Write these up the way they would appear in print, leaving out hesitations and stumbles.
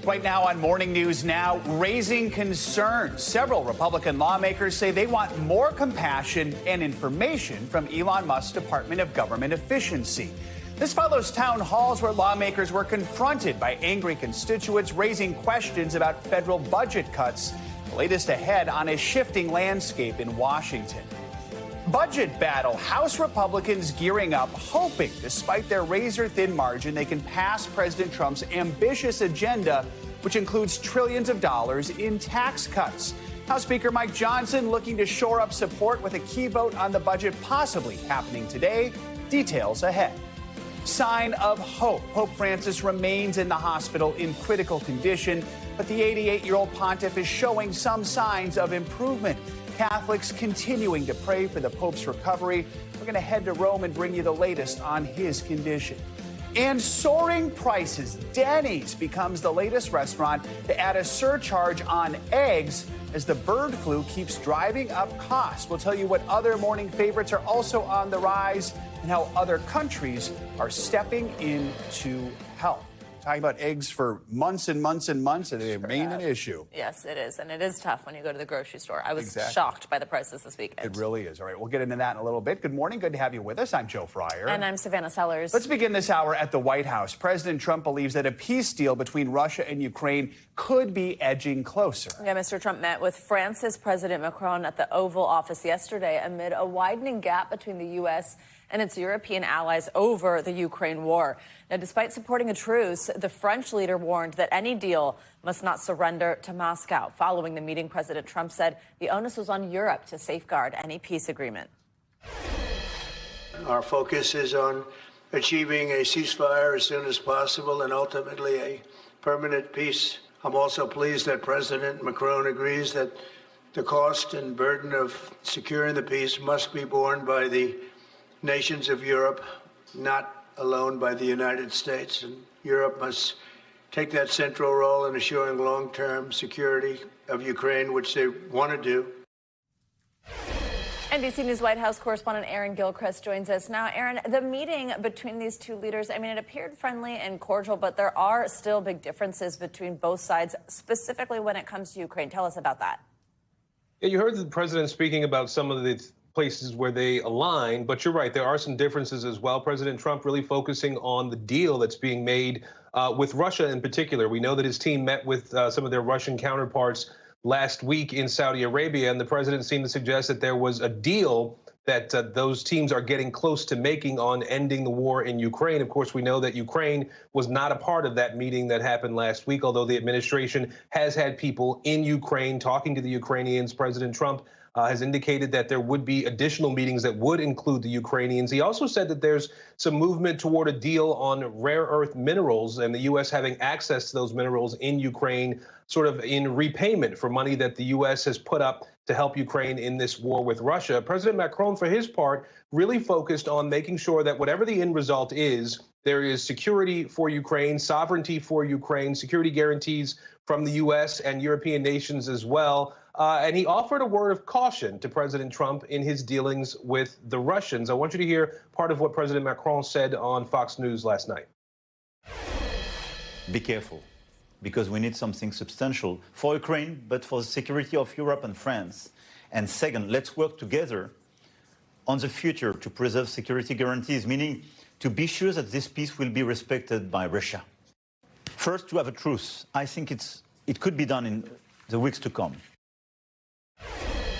Right now on Morning News Now, raising concerns. Several Republican lawmakers say they want more compassion and information from Elon Musk's Department of Government Efficiency. This follows town halls where lawmakers were confronted by angry constituents raising questions about federal budget cuts. The latest ahead on a shifting landscape in Washington. Budget battle. House Republicans gearing up, hoping, despite their razor-thin margin, they can pass President Trump's ambitious agenda, which includes trillions of dollars in tax cuts. House Speaker Mike Johnson looking to shore up support with a key vote on the budget possibly happening today. Details ahead. Sign of hope. Pope Francis remains in the hospital in critical condition, but the 88-year-old pontiff is showing some signs of improvement. Catholics continuing to pray for the Pope's recovery. We're going to head to Rome and bring you the latest on his condition. And soaring prices. Denny's becomes the latest restaurant to add a surcharge on eggs as the bird flu keeps driving up costs. We'll tell you what other morning favorites are also on the rise and how other countries are stepping in to help. Talking about eggs for months and months and months, and they remain an issue. Yes, it is. And it is tough when you go to the grocery store. I was shocked by the prices this weekend. It really is. All right, we'll get into that in a little bit. Good morning. Good to have you with us. I'm Joe Fryer. And I'm Savannah Sellers. Let's begin this hour at the White House. President Trump believes that a peace deal between Russia and Ukraine could be edging closer. Yeah, Mr. Trump met with France's President Macron at the Oval Office yesterday amid a widening gap between the U.S. and its European allies over the Ukraine war. Now, despite supporting a truce, the French leader warned that any deal must not surrender to Moscow. Following the meeting, President Trump said the onus was on Europe to safeguard any peace agreement. Our focus is on achieving a ceasefire as soon as possible and ultimately a permanent peace. I'm also pleased that President Macron agrees that the cost and burden of securing the peace must be borne by the nations of Europe, not alone by the United States. And Europe must take that central role in assuring long-term security of Ukraine, which they want to do. NBC News White House correspondent Aaron Gilchrist joins us now. Aaron, the meeting between these two leaders, I mean, it appeared friendly and cordial, but there are still big differences between both sides, specifically when it comes to Ukraine. Tell us about that. Yeah, you heard the president speaking about some of the places where they align, but you're right, there are some differences as well. President Trump really focusing on the deal that's being made with Russia in particular. We know that his team met with some of their Russian counterparts last week in Saudi Arabia, and the president seemed to suggest that there was a deal that those teams are getting close to making on ending the war in Ukraine. Of course, we know that Ukraine was not a part of that meeting that happened last week, although the administration has had people in Ukraine talking to the Ukrainians. President Trump has indicated that there would be additional meetings that would include the Ukrainians. He also said that there's some movement toward a deal on rare earth minerals and the U.S. having access to those minerals in Ukraine, sort of in repayment for money that the U.S. has put up to help Ukraine in this war with Russia. President Macron, for his part, really focused on making sure that whatever the end result is, there is security for Ukraine, sovereignty for Ukraine, security guarantees from the U.S. and European nations as well. And he offered a word of caution to President Trump in his dealings with the Russians. I want you to hear part of what President Macron said on Fox News last night. Be careful, because we need something substantial for Ukraine, but for the security of Europe and France. And second, let's work together on the future to preserve security guarantees, meaning to be sure that this peace will be respected by Russia. First, to have a truce. I think it could be done in the weeks to come.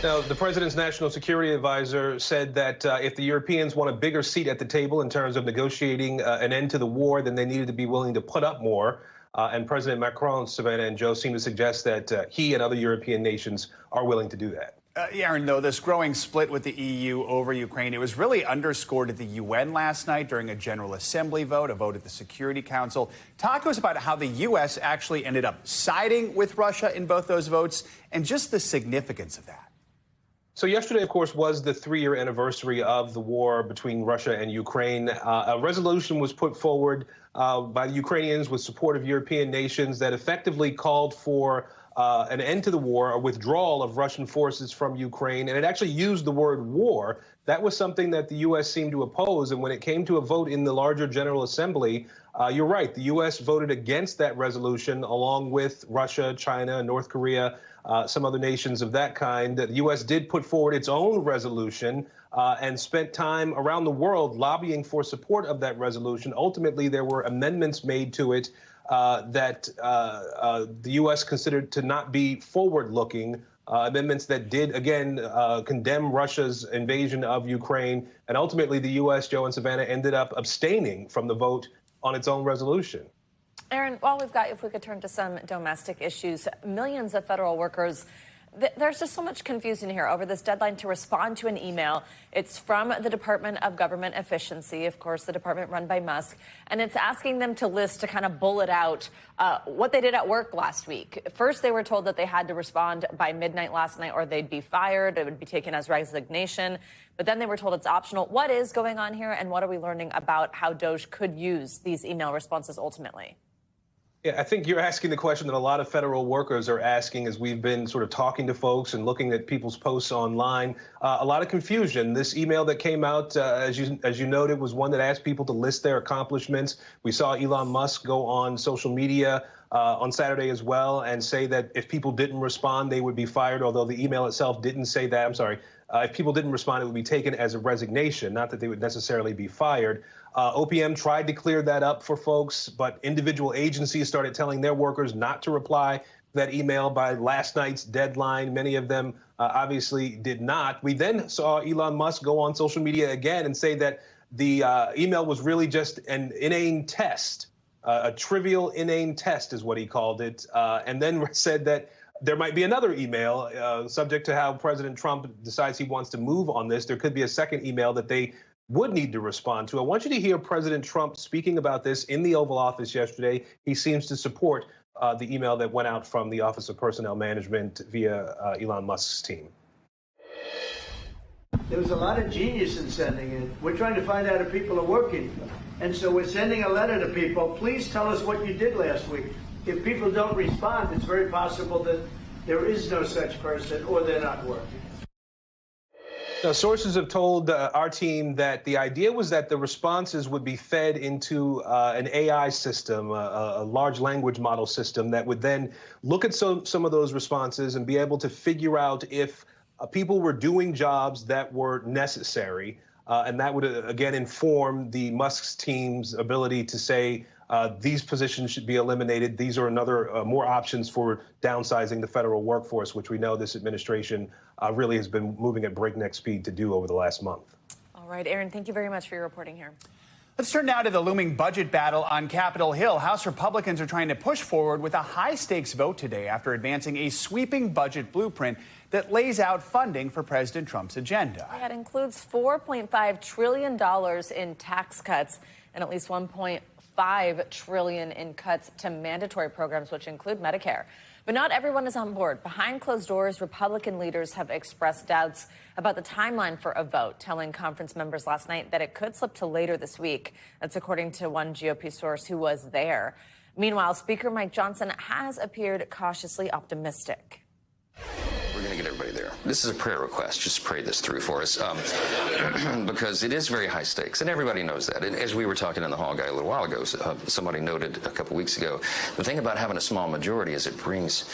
Now, the president's national security advisor said that if the Europeans want a bigger seat at the table in terms of negotiating an end to the war, then they needed to be willing to put up more. And President Macron, Savannah and Joe, seem to suggest that he and other European nations are willing to do that. Aaron, though, this growing split with the EU over Ukraine, it was really underscored at the UN last night during a General Assembly vote, a vote at the Security Council. Talk to us about how the U.S. actually ended up siding with Russia in both those votes and just the significance of that. So yesterday, of course, was the 3-year anniversary of the war between Russia and Ukraine. A resolution was put forward by the Ukrainians with support of European nations that effectively called for an end to the war, a withdrawal of Russian forces from Ukraine, and it actually used the word war. That was something that the U.S. seemed to oppose, and when it came to a vote in the larger General Assembly, you're right, the U.S. voted against that resolution along with Russia, China, North Korea, some other nations of that kind. The U.S. did put forward its own resolution and spent time around the world lobbying for support of that resolution. Ultimately, there were amendments made to it that the U.S. considered to not be forward-looking, amendments that did, again, condemn Russia's invasion of Ukraine. And ultimately, the U.S., Joe and Savannah, ended up abstaining from the vote on its own resolution. Aaron, while we've got you, if we could turn to some domestic issues, millions of federal workers, there's just so much confusion here over this deadline to respond to an email. It's from the Department of Government Efficiency, of course, the department run by Musk, and it's asking them to list, to kind of bullet out what they did at work last week. First, they were told that they had to respond by midnight last night or they'd be fired. It would be taken as resignation. But then they were told it's optional. What is going on here, and what are we learning about how DOJ could use these email responses ultimately? Yeah, I think you're asking the question that a lot of federal workers are asking as we've been sort of talking to folks and looking at people's posts online. A lot of confusion. This email that came out, as you noted, was one that asked people to list their accomplishments. We saw Elon Musk go on social media on Saturday as well and say that if people didn't respond, they would be fired, although the email itself didn't say that. I'm sorry. If people didn't respond, it would be taken as a resignation, not that they would necessarily be fired. OPM tried to clear that up for folks, but individual agencies started telling their workers not to reply to that email by last night's deadline. Many of them obviously did not. We then saw Elon Musk go on social media again and say that the email was really just an inane test, a trivial inane test is what he called it, and then said that there might be another email, subject to how President Trump decides he wants to move on this. There could be a second email that they would need to respond to. I want you to hear President Trump speaking about this in the Oval Office yesterday. He seems to support the email that went out from the Office of Personnel Management via Elon Musk's team. There was a lot of genius in sending it. We're trying to find out if people are working. And so we're sending a letter to people. Please tell us what you did last week. If people don't respond, it's very possible that there is no such person or they're not working. Now, sources have told our team that the idea was that the responses would be fed into an AI system, a large language model system that would then look at some of those responses and be able to figure out if people were doing jobs that were necessary. And that would, again, inform the Musk's team's ability to say, these positions should be eliminated. These are more options for downsizing the federal workforce, which we know this administration really has been moving at breakneck speed to do over the last month. All right, Aaron, thank you very much for your reporting here. Let's turn now to the looming budget battle on Capitol Hill. House Republicans are trying to push forward with a high-stakes vote today after advancing a sweeping budget blueprint that lays out funding for President Trump's agenda. That includes $4.5 trillion in tax cuts and at least $1.5 trillion in cuts to mandatory programs, which include Medicare. But not everyone is on board. Behind closed doors, Republican leaders have expressed doubts about the timeline for a vote, telling conference members last night that it could slip to later this week. That's according to one GOP source who was there. Meanwhile, Speaker Mike Johnson has appeared cautiously optimistic. We're going to get everybody there. This is a prayer request. Just pray this through for us, because it is very high stakes, and everybody knows that. And as we were talking in the hall guy a little while ago, somebody noted a couple weeks ago, the thing about having a small majority is it brings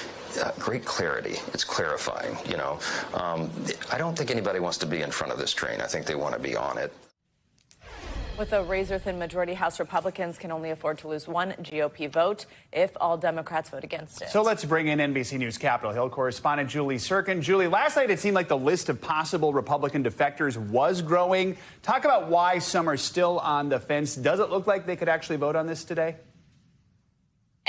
great clarity. It's clarifying, you know. I don't think anybody wants to be in front of this train. I think they want to be on it. With a razor-thin majority, House Republicans can only afford to lose one GOP vote if all Democrats vote against it. So let's bring in NBC News Capitol Hill correspondent Julie Sirkin. Julie, last night it seemed like the list of possible Republican defectors was growing. Talk about why some are still on the fence. Does it look like they could actually vote on this today?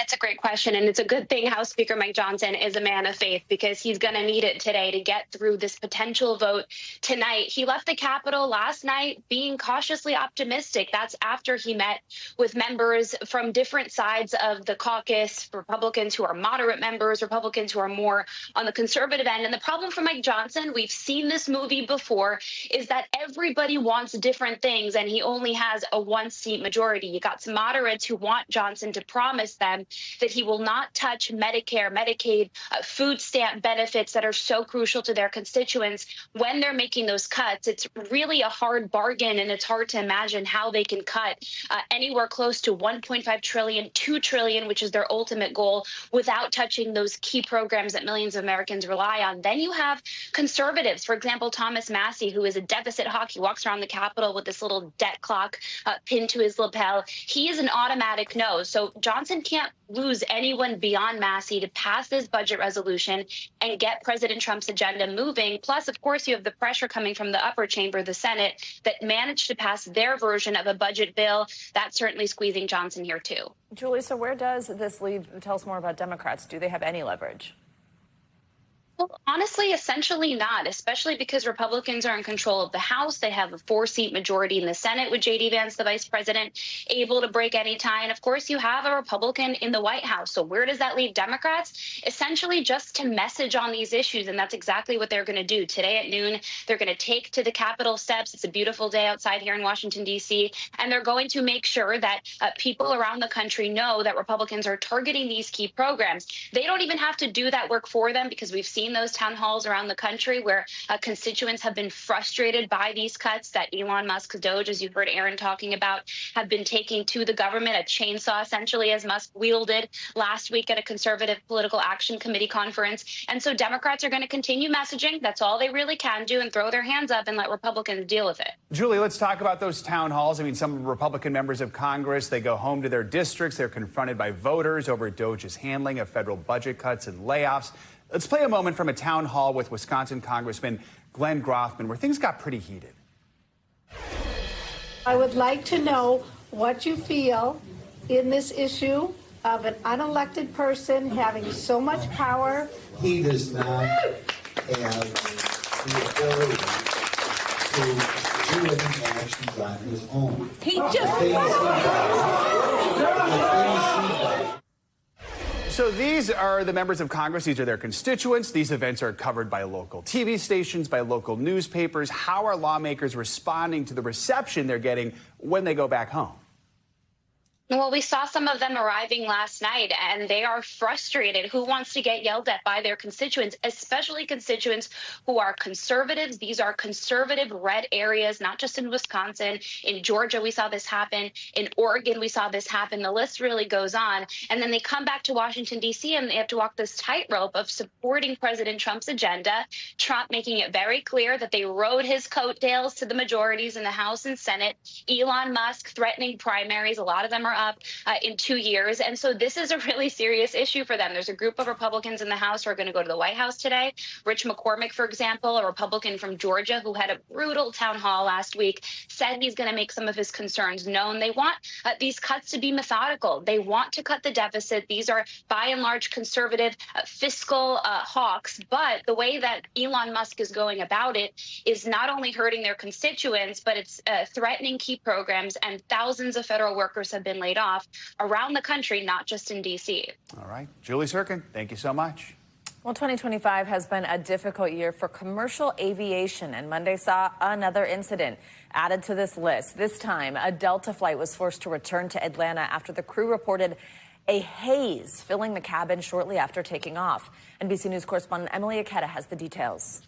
It's a great question, and it's a good thing House Speaker Mike Johnson is a man of faith, because he's going to need it today to get through this potential vote tonight. He left the Capitol last night being cautiously optimistic. That's after he met with members from different sides of the caucus, Republicans who are moderate members, Republicans who are more on the conservative end. And the problem for Mike Johnson, we've seen this movie before, is that everybody wants different things, and he only has a one-seat majority. You got some moderates who want Johnson to promise them that he will not touch Medicare, Medicaid, food stamp benefits that are so crucial to their constituents. When they're making those cuts, it's really a hard bargain, and it's hard to imagine how they can cut anywhere close to $1.5 trillion, $2 trillion, which is their ultimate goal, without touching those key programs that millions of Americans rely on. Then you have conservatives, for example, Thomas Massie, who is a deficit hawk. He walks around the Capitol with this little debt clock pinned to his lapel. He is an automatic no. So Johnson can't lose anyone beyond Massie to pass this budget resolution and get President Trump's agenda moving. Plus, of course, you have the pressure coming from the upper chamber, the Senate, that managed to pass their version of a budget bill. That's certainly squeezing Johnson here, too. Julie, so where does this leave? Tell us more about Democrats. Do they have any leverage? Well, honestly, essentially not, especially because Republicans are in control of the House. They have a 4-seat majority in the Senate with J.D. Vance, the vice president, able to break any tie. And of course, you have a Republican in the White House. So where does that leave Democrats? Essentially just to message on these issues. And that's exactly what they're going to do. Today at noon, they're going to take to the Capitol steps. It's a beautiful day outside here in Washington, D.C. And they're going to make sure that people around the country know that Republicans are targeting these key programs. They don't even have to do that work for them, because we've seen those town halls around the country where constituents have been frustrated by these cuts that Elon Musk's Doge, as you heard Aaron talking about, have been taking to the government, a chainsaw essentially, as Musk wielded last week at a conservative political action committee conference. And so Democrats are going to continue messaging. That's all they really can do, and throw their hands up and let Republicans deal with it. Julie, let's talk about those town halls. I mean, some Republican members of Congress, they go home to their districts. They're confronted by voters over Doge's handling of federal budget cuts and layoffs. Let's play a moment from a town hall with Wisconsin Congressman Glenn Groffman, where things got pretty heated. I would like to know what you feel in this issue of an unelected person having so much power. He does not have the ability to do any actions on his own. He just... So these are the members of Congress. These are their constituents. These events are covered by local TV stations, by local newspapers. How are lawmakers responding to the reception they're getting when they go back home? Well, we saw some of them arriving last night, and they are frustrated. Who wants to get yelled at by their constituents, especially constituents who are conservatives? These are conservative red areas, not just in Wisconsin. In Georgia, we saw this happen. In Oregon, we saw this happen. The list really goes on. And then they come back to Washington, D.C., and they have to walk this tightrope of supporting President Trump's agenda, Trump making it very clear that they rode his coattails to the majorities in the House and Senate, Elon Musk threatening primaries. A lot of them are up in 2 years. And so this is a really serious issue for them. There's a group of Republicans in the House who are going to go to the White House today. Rich McCormick, for example, a Republican from Georgia who had a brutal town hall last week, said he's going to make some of his concerns known. They want these cuts to be methodical. They want to cut the deficit. These are, by and large, conservative fiscal hawks. But the way that Elon Musk is going about it is not only hurting their constituents, but it's threatening key programs. And thousands of federal workers have been laid off around the country, not just in D.C. All right. Julie Sirkin, thank you so much. Well, 2025 has been a difficult year for commercial aviation, and Monday saw another incident added to this list. This time, a Delta flight was forced to return to Atlanta after the crew reported a haze filling the cabin shortly after taking off. NBC News correspondent Emily Aketa has the details.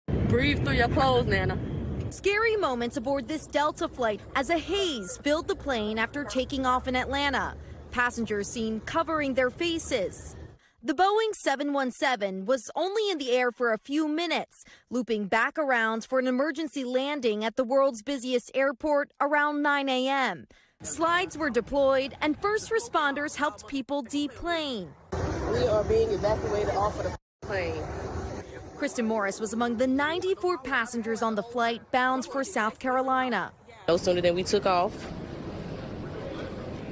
Breathe through your clothes, Nana. Scary moments aboard this Delta flight as a haze filled the plane after taking off in Atlanta. Passengers seen covering their faces. The Boeing 717 was only in the air for a few minutes, looping back around for an emergency landing at the world's busiest airport around 9 a.m. Slides were deployed and first responders helped people deplane. We are being evacuated off of the plane. Kristen Morris was among the 94 passengers on the flight bound for South Carolina. No sooner than we took off,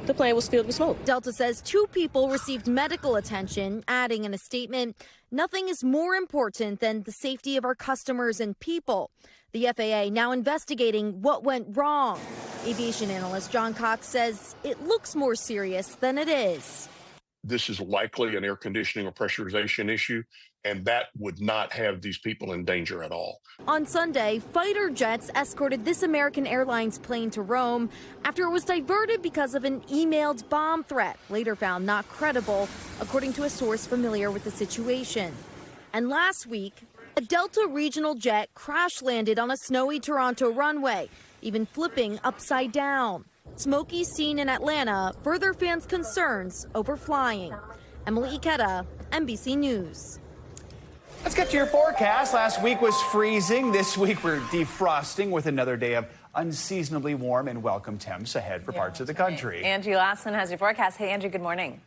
the plane was filled with smoke. Delta says 2 people received medical attention, adding in a statement, "Nothing is more important than the safety of our customers and people." The FAA now investigating what went wrong. Aviation analyst John Cox says it looks more serious than it is. this is likely an air conditioning or pressurization issue, and that would not have these people in danger at all. On Sunday, fighter jets escorted this American Airlines plane to Rome after it was diverted because of an emailed bomb threat, later found not credible, according to a source familiar with the situation. And last week, a Delta regional jet crash landed on a snowy Toronto runway, even flipping upside down. Smoky scene in Atlanta further fans' concerns over flying. Emily Ikeda, NBC News. Let's get to your forecast. Last week was freezing. This week we're defrosting with another day of unseasonably warm and welcome temps ahead for parts of the country. Angie Lassman has your forecast. Hey, Angie, good morning.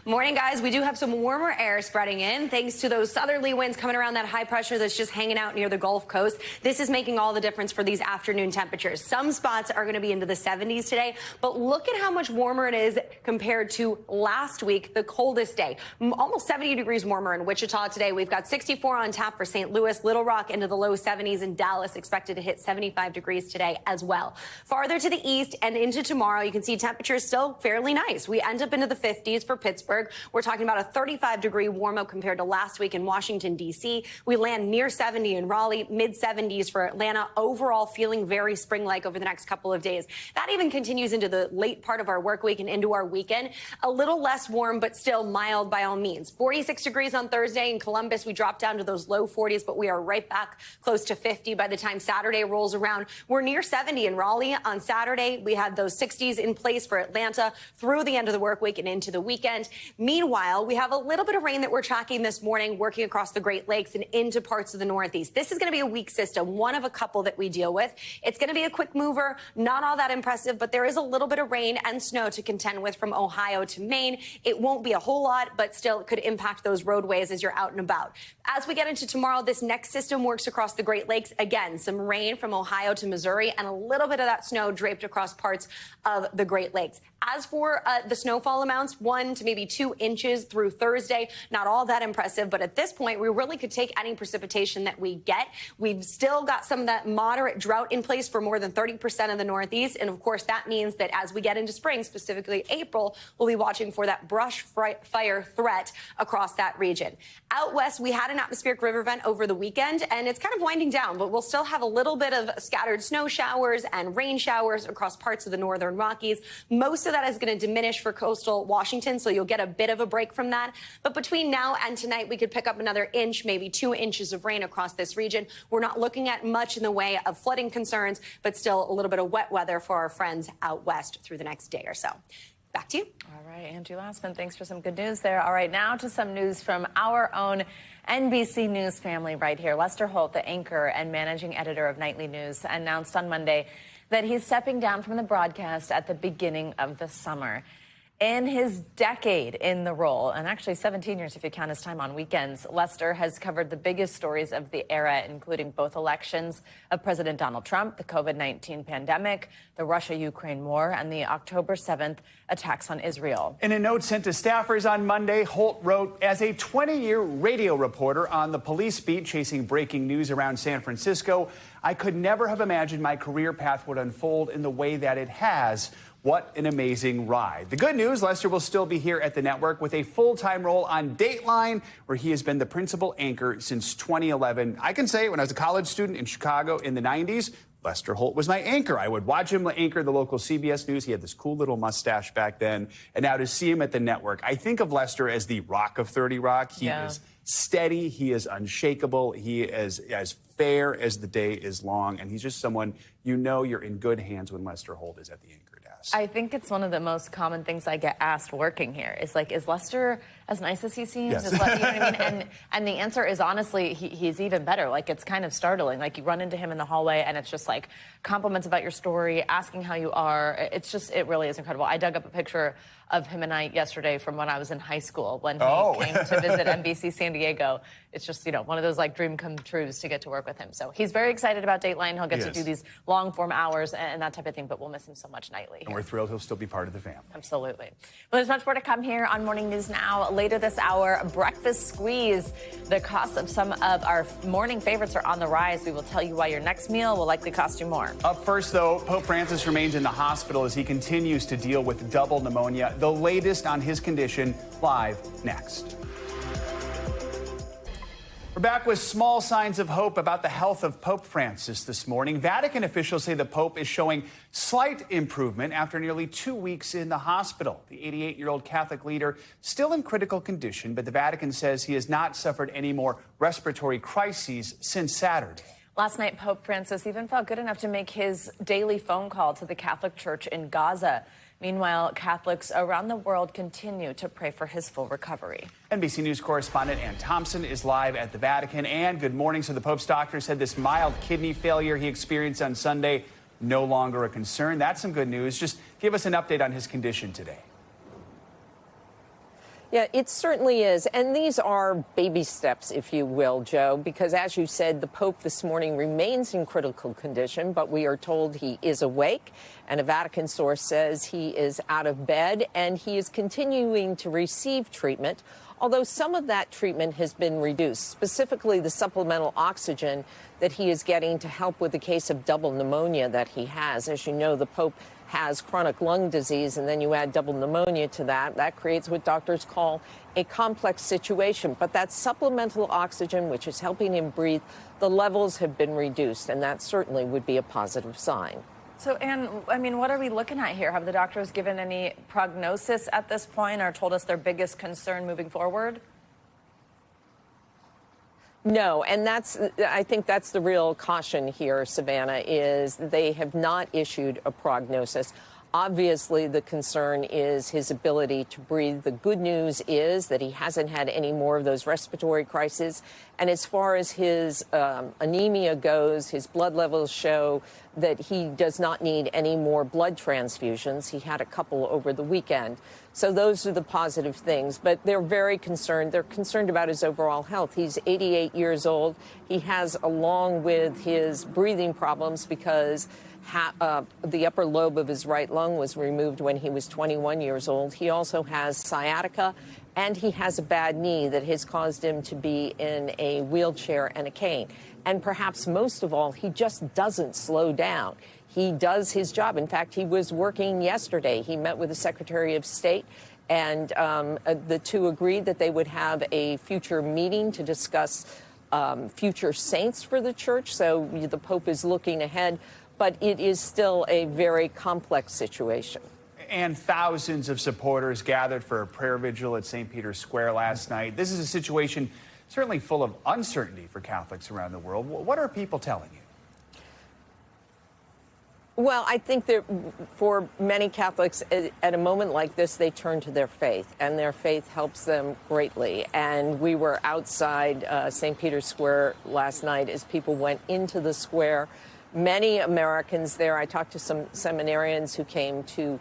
Morning, guys. We do have some warmer air spreading in thanks to those southerly winds coming around that high pressure that's just hanging out near the Gulf Coast. This is making all the difference for these afternoon temperatures. Some spots are going to be into the 70s today, but look at how much warmer it is compared to last week, the coldest day. Almost 70 degrees warmer in Wichita today. We've got 64 on tap for St. Louis, Little Rock into the low 70s, and Dallas expected to hit 75 degrees today as well. Farther to the east and into tomorrow, you can see temperatures still fairly nice. We end up into the 50s for Pittsburgh. We're talking about a 35-degree warm-up compared to last week in Washington, D.C. We land near 70 in Raleigh, mid-70s for Atlanta. Overall, feeling very spring-like over the next couple of days. That even continues into the late part of our work week and into our weekend. A little less warm, but still mild by all means. 46 degrees on Thursday in Columbus. We drop down to those low 40s, but we are right back close to 50 by the time Saturday rolls around. We're near 70 in Raleigh on Saturday. We had those 60s in place for Atlanta through the end of the work week and into the weekend. Meanwhile, we have a little bit of rain that we're tracking this morning, working across the Great Lakes and into parts of the Northeast. This is going to be a weak system, one of a couple that we deal with. It's going to be a quick mover, not all that impressive, but there is a little bit of rain and snow to contend with from Ohio to Maine. It won't be a whole lot, but still it could impact those roadways as you're out and about. As we get into tomorrow, this next system works across the Great Lakes. Again, some rain from Ohio to Missouri and a little bit of that snow draped across parts of the Great Lakes. As for the snowfall amounts, 1 to maybe 2 inches through Thursday, not all that impressive, but at this point, we really could take any precipitation that we get. We've still got some of that moderate drought in place for more than 30% of the Northeast. And of course, that means that as we get into spring, specifically April, we'll be watching for that brush fire threat across that region. Out west, we had an atmospheric river event over the weekend, and it's kind of winding down, but we'll still have a little bit of scattered snow showers and rain showers across parts of the northern Rockies. Most of that is going to diminish for coastal Washington, so you'll get a bit of a break from that. But between now and tonight, we could pick up another inch, maybe 2 inches of rain across this region. We're not looking at much in the way of flooding concerns, but still a little bit of wet weather for our friends out west through the next day or so. Back to you. All right, Angie Lassman, thanks for some good news there. All right, now to some news from our own NBC News family right here. Lester Holt, the anchor and managing editor of Nightly News, announced on Monday that he's stepping down from the broadcast at the beginning of the summer. In his decade in the role, and actually 17 years if you count his time on weekends, Lester has covered the biggest stories of the era, including both elections of President Donald Trump, the COVID-19 pandemic, the Russia-Ukraine war, and the October 7th attacks on Israel. In a note sent to staffers on Monday, Holt wrote, as a 20-year radio reporter on the police beat chasing breaking news around San Francisco, I could never have imagined my career path would unfold in the way that it has. What an amazing ride. The good news, Lester will still be here at the network with a full-time role on Dateline, where he has been the principal anchor since 2011. I can say when I was a college student in Chicago in the 90s, Lester Holt was my anchor. I would watch him anchor the local CBS News. He had this cool little mustache back then. And now to see him at the network, I think of Lester as the Rock of 30 Rock. He is steady. He is unshakable. He is as fair as the day is long. And he's just someone, you know, you're in good hands when Lester Holt is at the anchor desk. I think it's one of the most common things I get asked working here. Is like, is Lester as nice as he seems? Yes. You know what I mean? And the answer is honestly, he's even better. Like, it's kind of startling. Like, you run into him in the hallway and it's just like compliments about your story, asking how you are. It's just, it really is incredible. I dug up a picture of him and I yesterday from when I was in high school when he came to visit NBC San Diego. It's just, you know, one of those like dream come trues to get to work with him. So he's very excited about Dateline. He'll get to do these long form hours and that type of thing, but we'll miss him so much nightly. And we're thrilled he'll still be part of the family. Absolutely. Well, there's much more to come here on Morning News Now. Later this hour, breakfast squeeze. The cost of some of our morning favorites are on the rise. We will tell you why your next meal will likely cost you more. Up first, though, Pope Francis remains in the hospital as he continues to deal with double pneumonia. The latest on his condition live next. We're back with small signs of hope about the health of Pope Francis this morning. Vatican officials say the Pope is showing slight improvement after nearly 2 weeks in the hospital. The 88-year-old Catholic leader still in critical condition, but the Vatican says he has not suffered any more respiratory crises since Saturday. Last night, Pope Francis even felt good enough to make his daily phone call to the Catholic Church in Gaza. Meanwhile, Catholics around the world continue to pray for his full recovery. NBC News correspondent Ann Thompson is live at the Vatican. Ann, good morning. So the Pope's doctor said this mild kidney failure he experienced on Sunday no longer a concern. That's some good news. Just give us an update on his condition today. Yeah, it certainly is. And these are baby steps, if you will, Joe, because as you said, the Pope this morning remains in critical condition, but we are told he is awake. And a Vatican source says he is out of bed and he is continuing to receive treatment, although some of that treatment has been reduced, specifically the supplemental oxygen that he is getting to help with the case of double pneumonia that he has. As you know, the Pope has chronic lung disease, and then you add double pneumonia to that. That creates what doctors call a complex situation. But that supplemental oxygen, which is helping him breathe, the levels have been reduced, and that certainly would be a positive sign. So, Anne, I mean, what are we looking at here? Have the doctors given any prognosis at this point or told us their biggest concern moving forward? No, and I think that's the real caution here, Savannah, is they have not issued a prognosis. Obviously, the concern is his ability to breathe. The good news is that he hasn't had any more of those respiratory crises. And as far as his anemia goes, his blood levels show that he does not need any more blood transfusions. He had a couple over the weekend. So those are the positive things. But they're very concerned. They're concerned about his overall health. He's 88 years old. He has, along with his breathing problems, because the upper lobe of his right lung was removed when he was 21 years old. He also has sciatica, and he has a bad knee that has caused him to be in a wheelchair and a cane. And perhaps most of all, he just doesn't slow down. He does his job. In fact, he was working yesterday. He met with the Secretary of State, and the two agreed that they would have a future meeting to discuss future saints for the church. So the Pope is looking ahead. But it is still a very complex situation. And thousands of supporters gathered for a prayer vigil at St. Peter's Square last night. This is a situation certainly full of uncertainty for Catholics around the world. What are people telling you? Well, I think that for many Catholics, at a moment like this, they turn to their faith, and their faith helps them greatly. And we were outside St. Peter's Square last night as people went into the square. Many Americans there. I talked to some seminarians who came to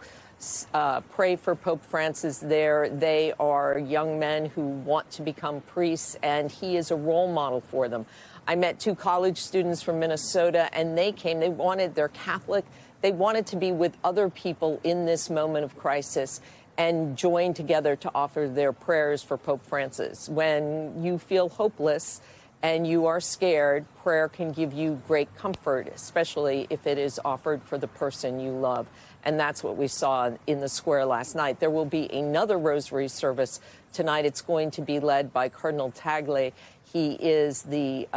pray for Pope Francis there. They are young men who want to become priests, and he is a role model for them. I met two college students from Minnesota, and they came. They wanted, they're Catholic. They wanted to be with other people in this moment of crisis and join together to offer their prayers for Pope Francis. When you feel hopeless and you are scared, prayer can give you great comfort, especially if it is offered for the person you love. And that's what we saw in the square last night. There will be another rosary service tonight. It's going to be led by Cardinal Tagle. He is the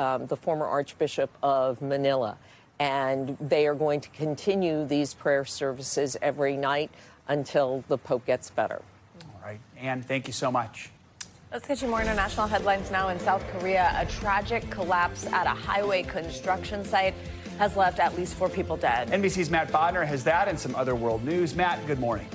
former Archbishop of Manila. And they are going to continue these prayer services every night until the Pope gets better. All right. Ann, thank you so much. Let's get you more international headlines now. In South Korea, a tragic collapse at a highway construction site has left at least 4 people dead. NBC's Matt Bodner has that and some other world news. Matt, good morning.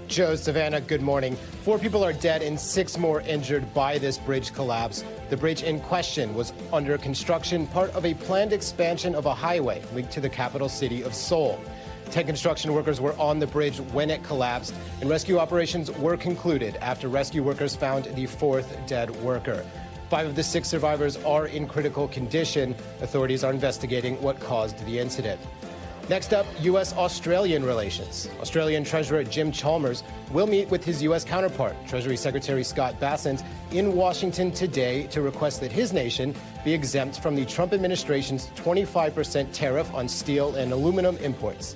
Joe, Savannah, good morning. 4 people are dead and 6 more injured by this bridge collapse. The bridge in question was under construction, part of a planned expansion of a highway linked to the capital city of Seoul. 10 construction workers were on the bridge when it collapsed, and rescue operations were concluded after rescue workers found the 4th dead worker. 5 of the 6 survivors are in critical condition. Authorities are investigating what caused the incident. Next up, U.S.-Australian relations. Australian Treasurer Jim Chalmers will meet with his U.S. counterpart, Treasury Secretary Scott Bessent, in Washington today to request that his nation be exempt from the Trump administration's 25% tariff on steel and aluminum imports.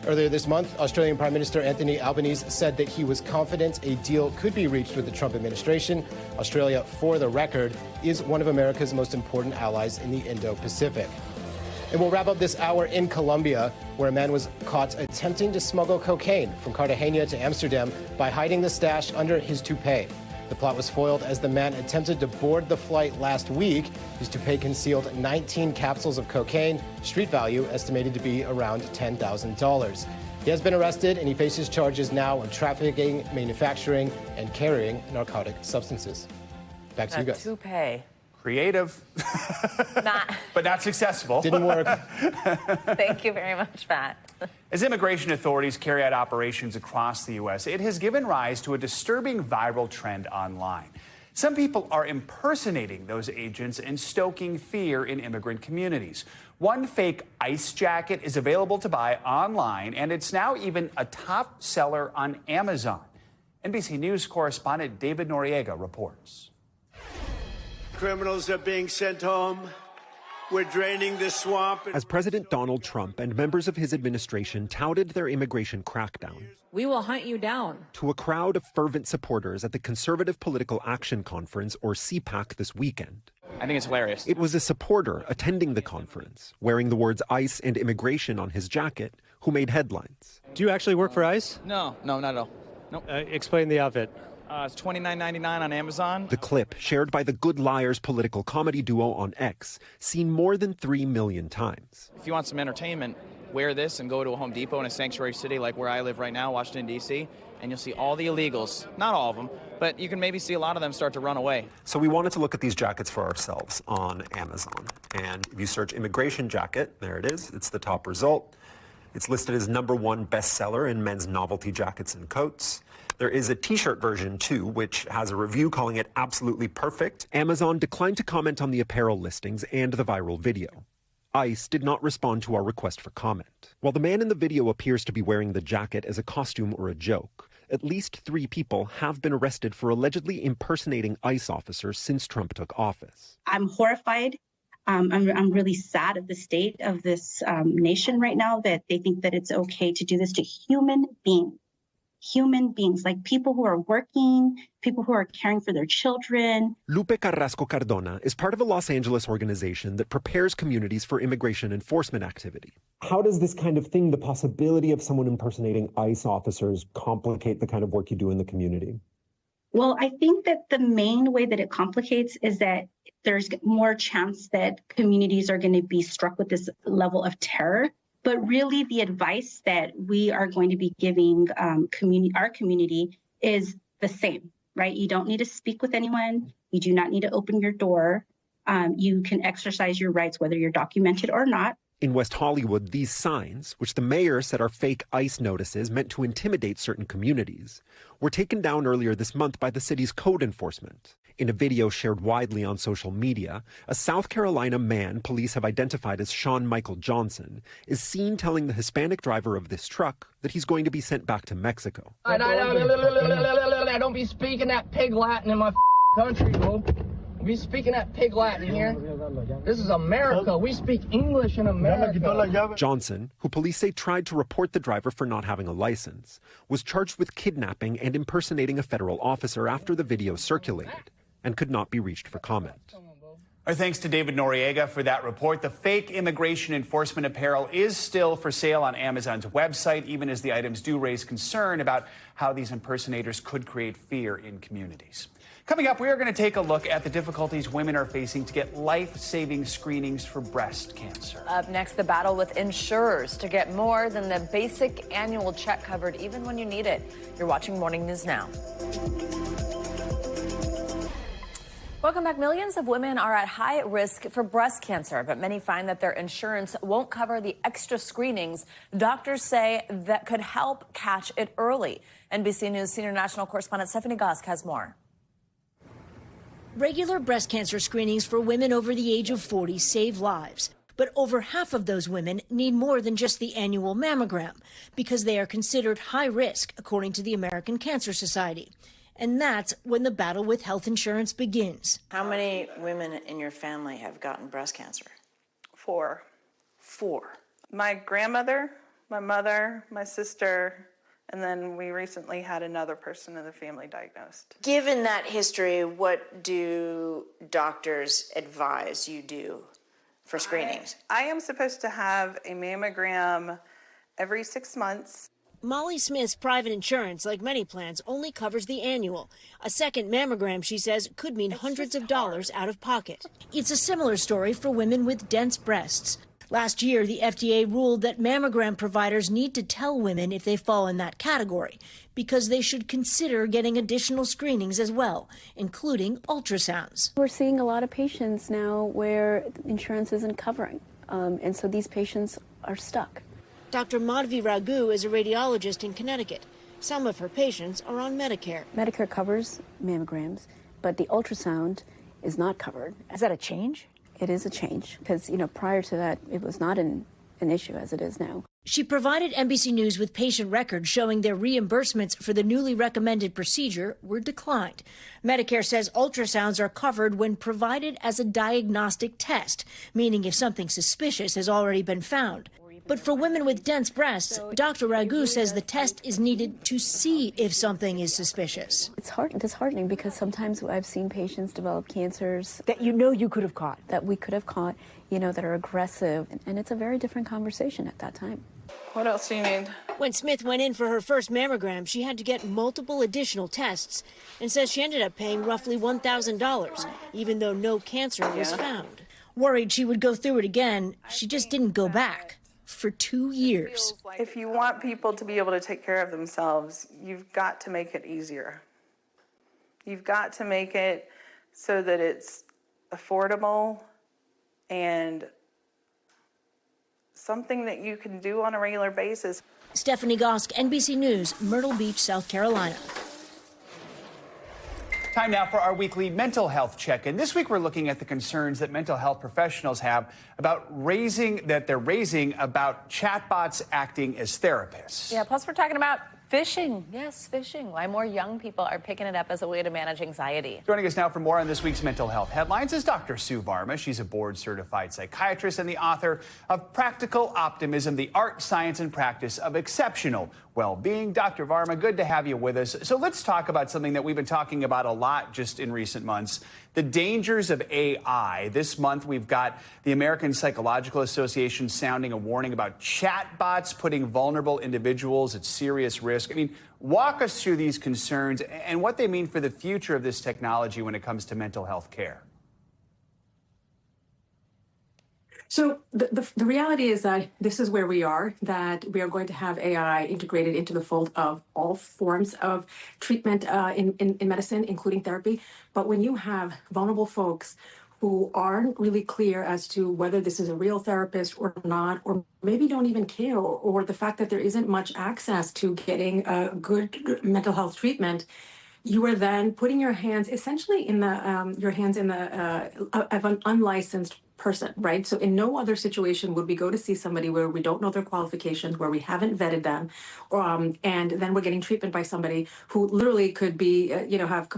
Earlier this month, Australian Prime Minister Anthony Albanese said that he was confident a deal could be reached with the Trump administration. Australia, for the record, is one of America's most important allies in the Indo-Pacific. And we'll wrap up this hour in Colombia, where a man was caught attempting to smuggle cocaine from Cartagena to Amsterdam by hiding the stash under his toupee. The plot was foiled as the man attempted to board the flight last week. His toupee concealed 19 capsules of cocaine, street value estimated to be around $10,000. He has been arrested, and he faces charges now of trafficking, manufacturing, and carrying narcotic substances. Back to you guys. Toupee. Creative, but not successful. Didn't work. Thank you very much, Matt. As immigration authorities carry out operations across the U.S., it has given rise to a disturbing viral trend online. Some people are impersonating those agents and stoking fear in immigrant communities. One fake ICE jacket is available to buy online, and it's now even a top seller on Amazon. NBC News correspondent David Noriega reports. Criminals are being sent home. We're draining the swamp. As President Donald Trump and members of his administration touted their immigration crackdown, we will hunt you down, to a crowd of fervent supporters at the Conservative Political Action Conference, or CPAC, this weekend. I think it's hilarious. It was a supporter attending the conference, wearing the words ICE and immigration on his jacket, who made headlines. Do you actually work for ICE? No, not at all. Nope. Explain the outfit. It's $29.99 on Amazon. The clip, shared by the Good Liars political comedy duo on X, seen more than 3 million times. If you want some entertainment, wear this and go to a Home Depot in a sanctuary city like where I live right now, Washington, D.C., and you'll see all the illegals, not all of them, but you can maybe see a lot of them start to run away. So we wanted to look at these jackets for ourselves on Amazon. And if you search immigration jacket, there it is. It's the top result. It's listed as #1 bestseller in men's novelty jackets and coats. There is a t-shirt version, too, which has a review calling it absolutely perfect. Amazon declined to comment on the apparel listings and the viral video. ICE did not respond to our request for comment. While the man in the video appears to be wearing the jacket as a costume or a joke, at least 3 people have been arrested for allegedly impersonating ICE officers since Trump took office. I'm horrified. I'm really sad of the state of this nation right now, that they think that it's okay to do this to human beings, like people who are working, people who are caring for their children. Lupe Carrasco Cardona is part of a Los Angeles organization that prepares communities for immigration enforcement activity. How does this kind of thing, the possibility of someone impersonating ICE officers, complicate the kind of work you do in the community? Well, I think that the main way that it complicates is that there's more chance that communities are going to be struck with this level of terror. But really, the advice that we are going to be giving our community is the same, right? You don't need to speak with anyone. You do not need to open your door. You can exercise your rights, whether you're documented or not. In West Hollywood, these signs, which the mayor said are fake ICE notices meant to intimidate certain communities, were taken down earlier this month by the city's code enforcement. In a video shared widely on social media, a South Carolina man police have identified as Sean Michael Johnson is seen telling the Hispanic driver of this truck that he's going to be sent back to Mexico. I don't be speaking that pig Latin in my country, bro. We speaking that pig Latin here. This is America. We speak English in America. Johnson, who police say tried to report the driver for not having a license, was charged with kidnapping and impersonating a federal officer after the video circulated and could not be reached for comment. Our thanks to David Noriega for that report. The fake immigration enforcement apparel is still for sale on Amazon's website, even as the items do raise concern about how these impersonators could create fear in communities. Coming up, we are going to take a look at the difficulties women are facing to get life-saving screenings for breast cancer. Up next, the battle with insurers to get more than the basic annual check covered, even when you need it. You're watching Morning News Now. Welcome back. Millions of women are at high risk for breast cancer, but many find that their insurance won't cover the extra screenings doctors say that could help catch it early. NBC News senior national correspondent Stephanie Gosk has more. Regular breast cancer screenings for women over the age of 40 save lives. But over half of those women need more than just the annual mammogram because they are considered high risk, according to the American Cancer Society. And that's when the battle with health insurance begins. How many women in your family have gotten breast cancer? 4. My grandmother my mother, my sister, and then we recently had another person in the family diagnosed. Given that history, what do doctors advise you do for screenings? I am supposed to have a mammogram every 6 months. Molly Smith's private insurance, like many plans, only covers the annual. A second mammogram, she says, could mean hundreds of dollars out of pocket. It's a similar story for women with dense breasts. Last year, the FDA ruled that mammogram providers need to tell women if they fall in that category, because they should consider getting additional screenings as well, including ultrasounds. We're seeing a lot of patients now where insurance isn't covering, and so these patients are stuck. Dr. Madhvi Raghu is a radiologist in Connecticut. Some of her patients are on Medicare. Medicare covers mammograms, but the ultrasound is not covered. Is that a change? It is a change because, prior to that, it was not an issue as it is now. She provided NBC News with patient records showing their reimbursements for the newly recommended procedure were declined. Medicare says ultrasounds are covered when provided as a diagnostic test, meaning if something suspicious has already been found. But for women with dense breasts, Dr. Raghu says the test is needed to see if something is suspicious. It's disheartening because sometimes I've seen patients develop cancers that you could have caught. That we could have caught, that are aggressive. And it's a very different conversation at that time. What else do you need? When Smith went in for her first mammogram, she had to get multiple additional tests and says she ended up paying roughly $1,000, even though no cancer was found. Worried she would go through it again, she just didn't go back. For 2 years. If you want people to be able to take care of themselves, you've got to make it easier. You've got to make it so that it's affordable and something that you can do on a regular basis. Stephanie Gosk, NBC News, Myrtle Beach, South Carolina. Time now for our weekly mental health check-in. This week we're looking at the concerns that mental health professionals have about raising about chatbots acting as therapists. Yeah, plus we're talking about phishing. Yes, phishing. Why more young people are picking it up as a way to manage anxiety. Joining us now for more on this week's mental health headlines is Dr. Sue Varma. She's a board-certified psychiatrist and the author of Practical Optimism, the Art, Science, and Practice of Exceptional Well-Being. Dr. Varma, good to have you with us. So let's talk about something that we've been talking about a lot just in recent months, the dangers of AI. This month, we've got the American Psychological Association sounding a warning about chatbots putting vulnerable individuals at serious risk. I mean, walk us through these concerns and what they mean for the future of this technology when it comes to mental health care. So the reality is that this is where we are, that we are going to have AI integrated into the fold of all forms of treatment in medicine, including therapy. But when you have vulnerable folks who aren't really clear as to whether this is a real therapist or not, or maybe don't even care, or the fact that there isn't much access to getting a good mental health treatment, you are then putting your hands essentially in the of an unlicensed person, right? So in no other situation would we go to see somebody where we don't know their qualifications, where we haven't vetted them, and then we're getting treatment by somebody who literally could be, have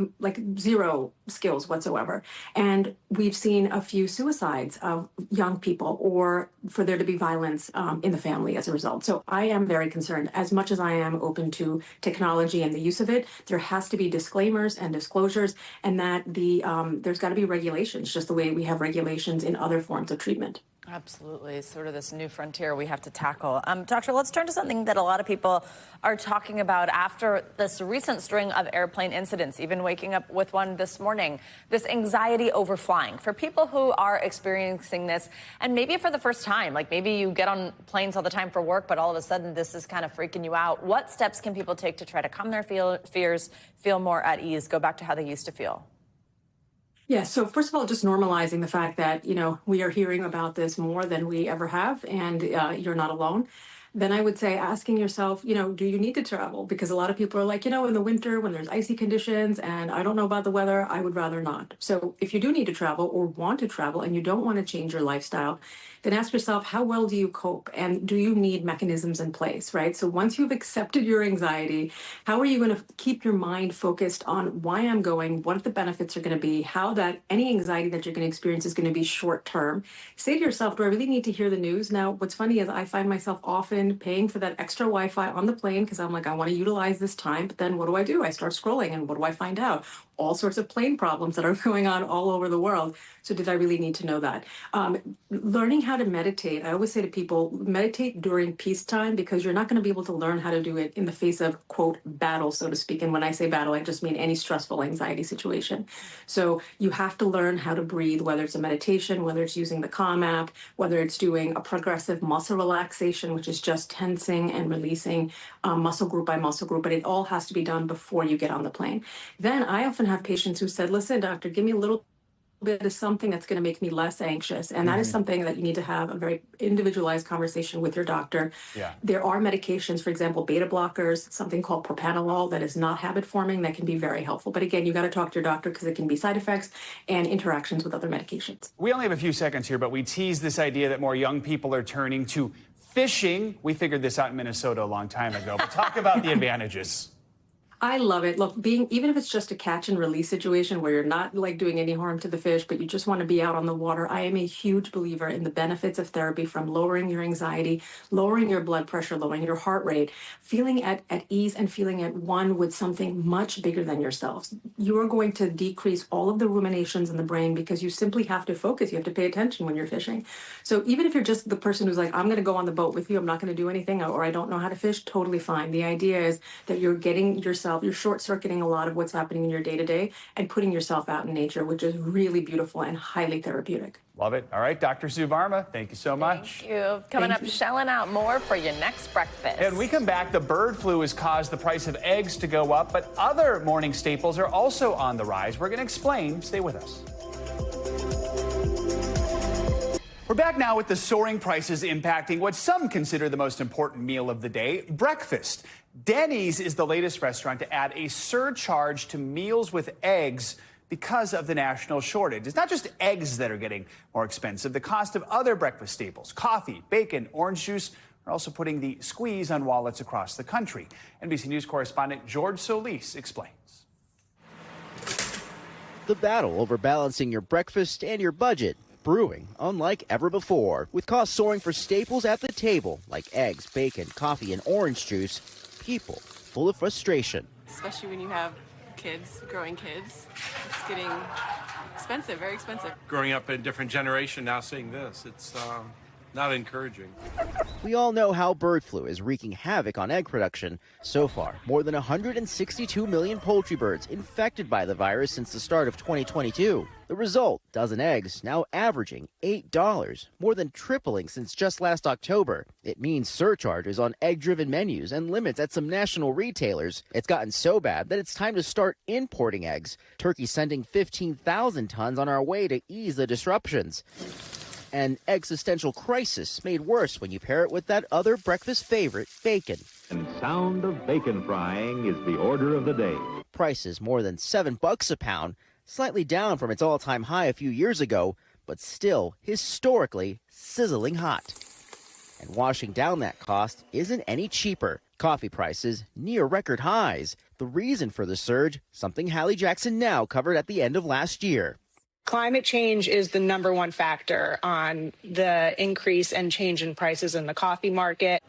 zero skills whatsoever. And we've seen a few suicides of young people, or for there to be violence in the family as a result. So I am very concerned. As much as I am open to technology and the use of it, there has to be disclaimers and disclosures, and that there's got to be regulations, just the way we have regulations in other forms of treatment. Absolutely. It's sort of this new frontier we have to tackle. Doctor, let's turn to something that a lot of people are talking about after this recent string of airplane incidents, even waking up with one this morning, this anxiety over flying. For people who are experiencing this, and maybe for the first time, like maybe you get on planes all the time for work, but all of a sudden this is kind of freaking you out. What steps can people take to try to calm their fears, feel more at ease, go back to how they used to feel? Yeah, so first of all, just normalizing the fact that, we are hearing about this more than we ever have, and you're not alone. Then I would say asking yourself, do you need to travel? Because a lot of people are like, in the winter when there's icy conditions and I don't know about the weather, I would rather not. So if you do need to travel or want to travel and you don't want to change your lifestyle, then ask yourself, how well do you cope? And do you need mechanisms in place, right? So once you've accepted your anxiety, how are you going to keep your mind focused on why I'm going, what the benefits are going to be, how that any anxiety that you're going to experience is going to be short term? Say to yourself, do I really need to hear the news? Now, what's funny is I find myself often in paying for that extra Wi-Fi on the plane because I'm like, I want to utilize this time. But then what do? I start scrolling, and what do I find out? All sorts of plane problems that are going on all over the world. So did I really need to know that? Learning how to meditate. I always say to people, meditate during peacetime, because you're not going to be able to learn how to do it in the face of, quote, battle, so to speak. And when I say battle, I just mean any stressful anxiety situation. So you have to learn how to breathe, whether it's a meditation, whether it's using the Calm app, whether it's doing a progressive muscle relaxation, which is just tensing and releasing muscle group by muscle group. But it all has to be done before you get on the plane. Then I often have patients who said, listen, doctor, give me a little bit of something that's going to make me less anxious. And that is something that you need to have a very individualized conversation with your doctor. Yeah. There are medications, for example, beta blockers, something called propranolol that is not habit forming that can be very helpful. But again, you got to talk to your doctor because it can be side effects and interactions with other medications. We only have a few seconds here, but we teased this idea that more young people are turning to fishing. We figured this out in Minnesota a long time ago, but talk about the advantages. I love it. Look, even if it's just a catch and release situation where you're not like doing any harm to the fish, but you just want to be out on the water, I am a huge believer in the benefits of therapy, from lowering your anxiety, lowering your blood pressure, lowering your heart rate, feeling at ease and feeling at one with something much bigger than yourselves. You are going to decrease all of the ruminations in the brain because you simply have to focus. You have to pay attention when you're fishing. So even if you're just the person who's like, I'm going to go on the boat with you, I'm not going to do anything, or I don't know how to fish, totally fine. The idea is that you're getting yourself, you're short-circuiting a lot of what's happening in your day-to-day and putting yourself out in nature, which is really beautiful and highly therapeutic. Love it. All right, Dr. Sue Varma, thank you so much. Thank you. Coming up, shelling out more for your next breakfast. And when we come back, the bird flu has caused the price of eggs to go up, but other morning staples are also on the rise. We're going to explain. Stay with us. We're back now with the soaring prices impacting what some consider the most important meal of the day, breakfast. Denny's is the latest restaurant to add a surcharge to meals with eggs because of the national shortage. It's not just eggs that are getting more expensive. The cost of other breakfast staples, coffee, bacon, orange juice, are also putting the squeeze on wallets across the country. NBC News correspondent George Solis explains. The battle over balancing your breakfast and your budget brewing unlike ever before, with costs soaring for staples at the table like eggs, bacon, coffee, and orange juice. People full of frustration. Especially when you have kids, growing kids. It's getting expensive, very expensive. Growing up in a different generation now, seeing this, it's not encouraging. We all know how bird flu is wreaking havoc on egg production. So far, more than 162 million poultry birds infected by the virus since the start of 2022. The result, dozen eggs now averaging $8, more than tripling since just last October. It means surcharges on egg-driven menus and limits at some national retailers. It's gotten so bad that it's time to start importing eggs. Turkey's sending 15,000 tons on our way to ease the disruptions. An existential crisis made worse when you pair it with that other breakfast favorite, bacon. And sound of bacon frying is the order of the day. Prices more than $7 a pound, slightly down from its all-time high a few years ago, but still historically sizzling hot. And washing down that cost isn't any cheaper. Coffee prices near record highs. The reason for the surge, something Hallie Jackson Now covered at the end of last year. Climate change is the #1 factor on the increase and change in prices in the coffee market.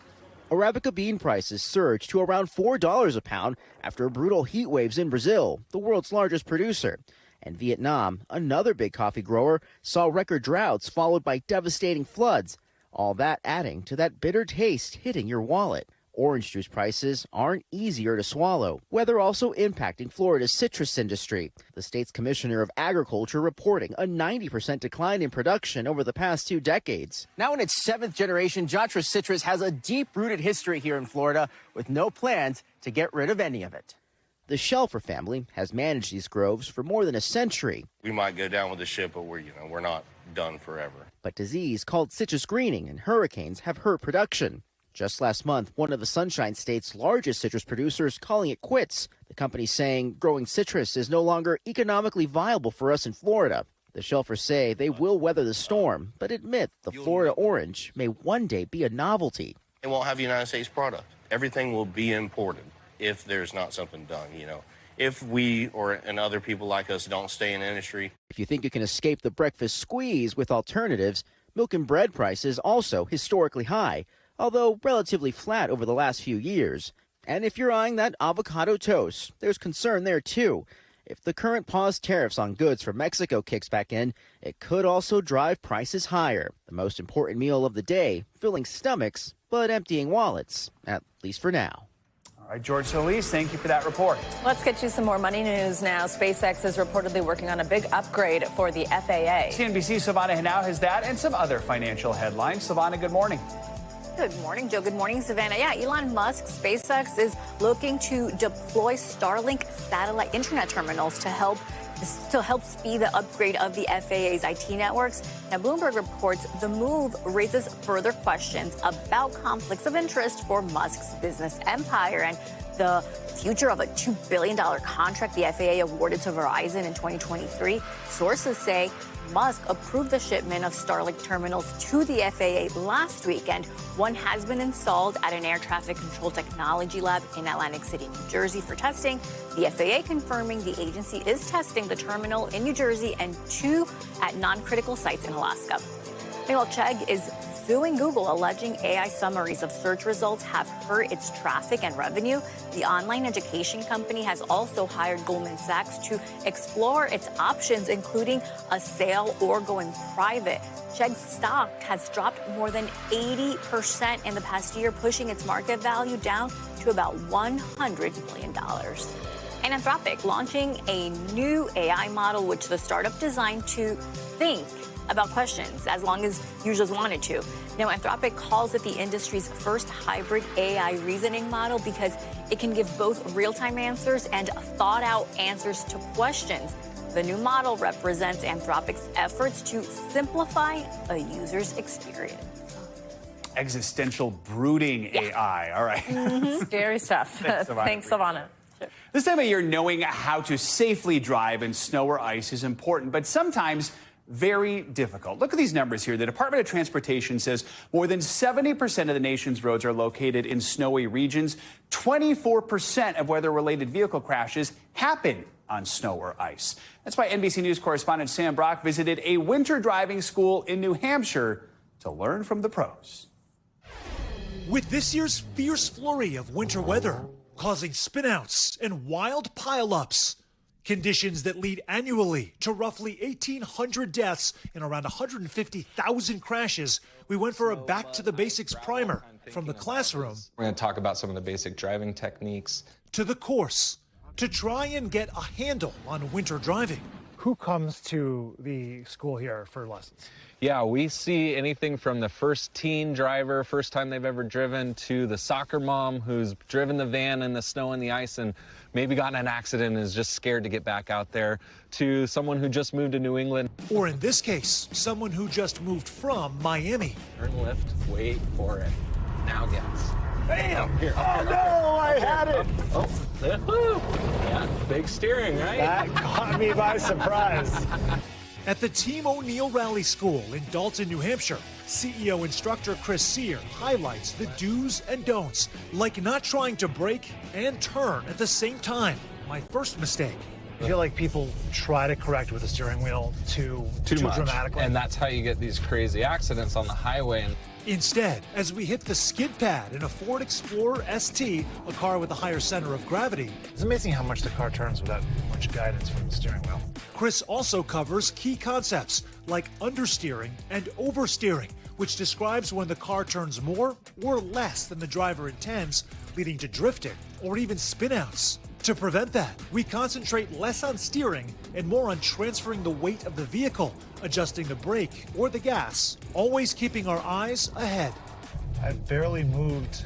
Arabica bean prices surged to around $4 a pound after brutal heat waves in Brazil, the world's largest producer. And Vietnam, another big coffee grower, saw record droughts followed by devastating floods. All that adding to that bitter taste hitting your wallet. Orange juice prices aren't easier to swallow. Weather also impacting Florida's citrus industry. The state's commissioner of agriculture reporting a 90% decline in production over the past 2 decades. Now in its 7th generation, Jatra citrus has a deep-rooted history here in Florida with no plans to get rid of any of it. The Shelfer family has managed these groves for more than a century. We might go down with the ship, but we're not done forever. But disease called citrus greening and hurricanes have hurt production. Just last month, one of the Sunshine State's largest citrus producers calling it quits. The company saying growing citrus is no longer economically viable for us in Florida. The Shelfers say they will weather the storm, but admit the Florida orange may one day be a novelty. It won't have a United States product. Everything will be imported if there's not something done, If we and other people like us don't stay in the industry. If you think you can escape the breakfast squeeze with alternatives, milk and bread prices also historically high. although relatively flat over the last few years. And if you're eyeing that avocado toast, there's concern there too. If the current paused tariffs on goods from Mexico kicks back in, it could also drive prices higher. The most important meal of the day, filling stomachs, but emptying wallets, at least for now. All right, George Solis, thank you for that report. Let's get you some more money news now. SpaceX is reportedly working on a big upgrade for the FAA. CNBC's Savannah now has that and some other financial headlines. Savannah, good morning. Good morning, Joe. Good morning, Savannah. Yeah, Elon Musk, SpaceX is looking to deploy Starlink satellite internet terminals to help speed the upgrade of the FAA's IT networks. Now, Bloomberg reports the move raises further questions about conflicts of interest for Musk's business empire and the future of a $2 billion contract the FAA awarded to Verizon in 2023. Sources say Musk approved the shipment of Starlink terminals to the FAA last week, and one has been installed at an air traffic control technology lab in Atlantic City, New Jersey for testing. The FAA confirming the agency is testing the terminal in New Jersey and 2 at non-critical sites in Alaska. Meanwhile, Chegg is suing Google, alleging AI summaries of search results have hurt its traffic and revenue. The online education company has also hired Goldman Sachs to explore its options, including a sale or going private. Chegg's stock has dropped more than 80% in the past year, pushing its market value down to about $100 million. And Anthropic launching a new AI model, which the startup designed to think about questions as long as users wanted to. Now, Anthropic calls it the industry's first hybrid AI reasoning model because it can give both real-time answers and thought-out answers to questions. The new model represents Anthropic's efforts to simplify a user's experience. Existential brooding AI. All right. Scary stuff. Thanks, Savannah. This time of year, knowing how to safely drive in snow or ice is important, but sometimes very difficult. Look at these numbers here. The Department of Transportation says more than 70% of the nation's roads are located in snowy regions. 24% of weather-related vehicle crashes happen on snow or ice. That's why NBC News correspondent Sam Brock visited a winter driving school in New Hampshire to learn from the pros. With this year's fierce flurry of winter weather causing spinouts and wild pileups, conditions that lead annually to roughly 1,800 deaths and around 150,000 crashes, we went for a back to the basics primer from the classroom. We're going to talk about some of the basic driving techniques To the course to try and get a handle on winter driving. Who comes to the school here for lessons? Yeah, we see anything from the first teen driver, first time they've ever driven, to the soccer mom who's driven the van in the snow and the ice and maybe gotten in an accident and is just scared to get back out there, to someone who just moved to New England. Or in this case, someone who just moved from Miami. Turn left, wait for it. Now gas. Bam! Here, oh no, I had it! Yeah, big steering, right? That caught me by surprise. At the Team O'Neill Rally School in Dalton, New Hampshire, CEO instructor Chris Sear highlights the do's and don'ts, like not trying to brake and turn at the same time. My first mistake. I feel like people try to correct with the steering wheel too much. dramatically. And that's how you get these crazy accidents on the highway. Instead, as we hit the skid pad in a Ford Explorer ST, a car with a higher center of gravity. It's amazing how much the car turns without much guidance from the steering wheel. Chris also covers key concepts like understeering and oversteering, which describes when the car turns more or less than the driver intends, leading to drifting or even spinouts. To prevent that, we concentrate less on steering and more on transferring the weight of the vehicle, adjusting the brake or the gas, always keeping our eyes ahead. I've barely moved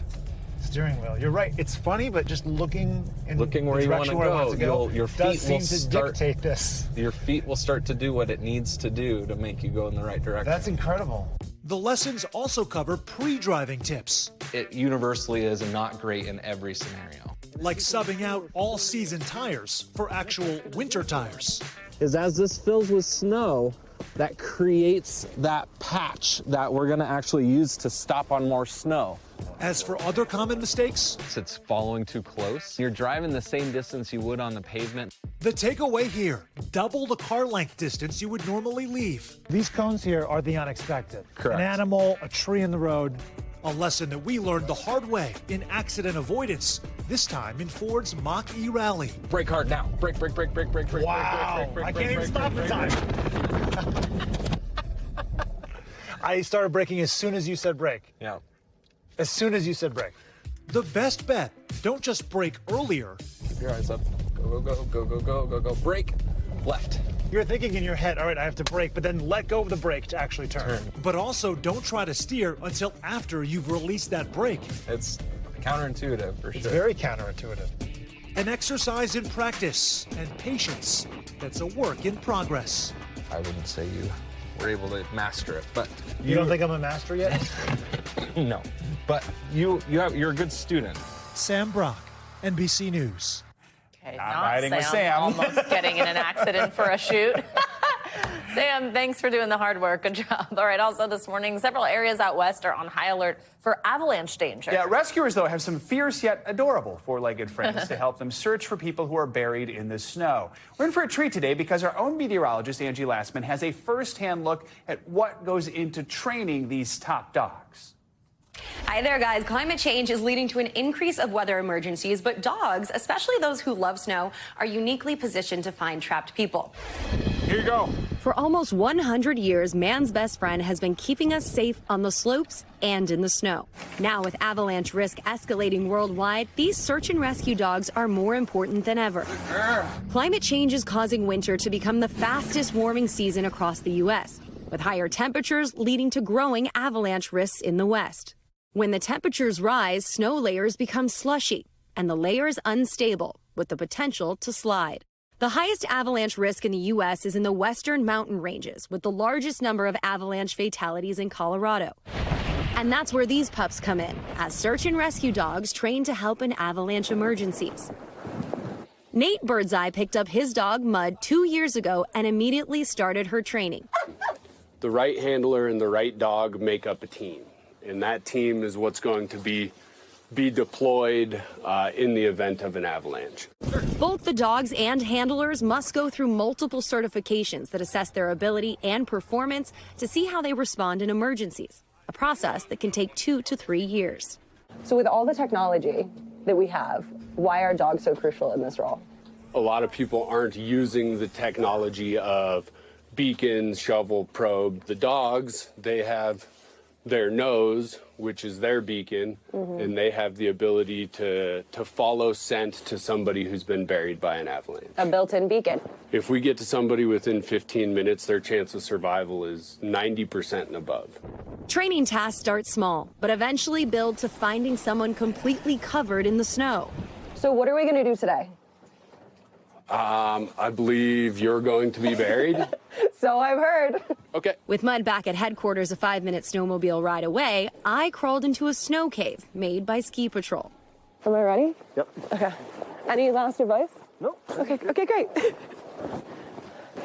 steering wheel. You're right. It's funny, but just looking where you want to go, your feet does seem to dictate this. Your feet will start to do what it needs to do to make you go in the right direction. That's incredible. The lessons also cover pre-driving tips. It universally is not great in every scenario. Like subbing out all-season tires for actual winter tires. Is as this fills with snow, that creates that patch that we're going to actually use to stop on more snow. As for other common mistakes, it's following too close. You're driving the same distance you would on the pavement. The takeaway here, double the car length distance you would normally leave. These cones here are the unexpected. Correct. An animal, a tree in the road. A lesson that we learned the hard way in accident avoidance, this time in Ford's Mach-E rally. Brake hard now. Brake, brake, brake, brake, brake, brake, wow. brake, brake, brake, I brake, can't even brake, stop brake, the time. I started braking as soon as you said brake. Yeah. As soon as you said brake. The best bet, don't just brake earlier. Keep your eyes up. Go, go, go, go, go, go, go. Brake. Left. You're thinking in your head, all right, I have to brake, but then let go of the brake to actually turn. But also, don't try to steer until after you've released that brake. It's counterintuitive, for sure. It's very counterintuitive. An exercise in practice and patience that's a work in progress. I wouldn't say you were able to master it, but... You don't think I'm a master yet? No, but you're a good student. Sam Brock, NBC News. Okay, I'm not riding Sam, with Sam. almost getting in an accident for a shoot. Sam, thanks for doing the hard work. Good job. All right, also this morning, several areas out west are on high alert for avalanche danger. Yeah, rescuers, though, have some fierce yet adorable four-legged friends to help them search for people who are buried in the snow. We're in for a treat today because our own meteorologist, Angie Lastman, has a first-hand look at what goes into training these top dogs. Hi there, guys. Climate change is leading to an increase of weather emergencies, but dogs, especially those who love snow, are uniquely positioned to find trapped people. Here you go. For almost 100 years, man's best friend has been keeping us safe on the slopes and in the snow. Now, with avalanche risk escalating worldwide, these search and rescue dogs are more important than ever. Climate change is causing winter to become the fastest warming season across the U.S., with higher temperatures leading to growing avalanche risks in the West. When the temperatures rise, snow layers become slushy, and the layers unstable, with the potential to slide. The highest avalanche risk in the U.S. is in the western mountain ranges, with the largest number of avalanche fatalities in Colorado. And that's where these pups come in, as search and rescue dogs trained to help in avalanche emergencies. Nate Birdseye picked up his dog, Mud, 2 years ago and immediately started her training. The right handler and the right dog make up a team. And that team is what's going to be deployed in the event of an avalanche. Both the dogs and handlers must go through multiple certifications that assess their ability and performance to see how they respond in emergencies, a process that can take 2 to 3 years. So with all the technology that we have, why are dogs so crucial in this role? A lot of people aren't using the technology of beacons, shovel, probe. The dogs, they have their nose, which is their beacon, and they have the ability to follow scent to somebody who's been buried by an avalanche. A built-in beacon. If we get to somebody within 15 minutes, their chance of survival is 90% and above. Training tasks start small, but eventually build to finding someone completely covered in the snow. So what are we going to do today? I believe you're going to be buried. So I've heard. Okay. With Mud back at headquarters a 5-minute snowmobile ride away, I crawled into a snow cave made by Ski Patrol. Am I ready? Yep. Okay. Any last advice? No. Okay, great.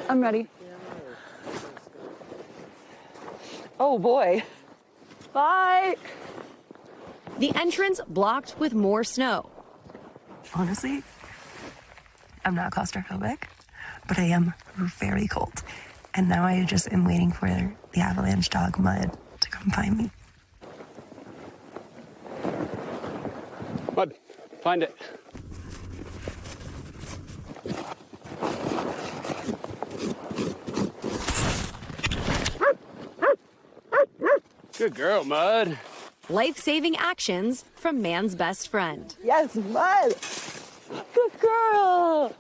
I'm ready. Oh boy. Bye. The entrance blocked with more snow. Honestly, I'm not claustrophobic, but I am very cold. And now I just am waiting for the avalanche dog Mud to come find me. Mud, find it. Good girl, Mud. Life-saving actions from man's best friend. Yes, Mud. Good girl.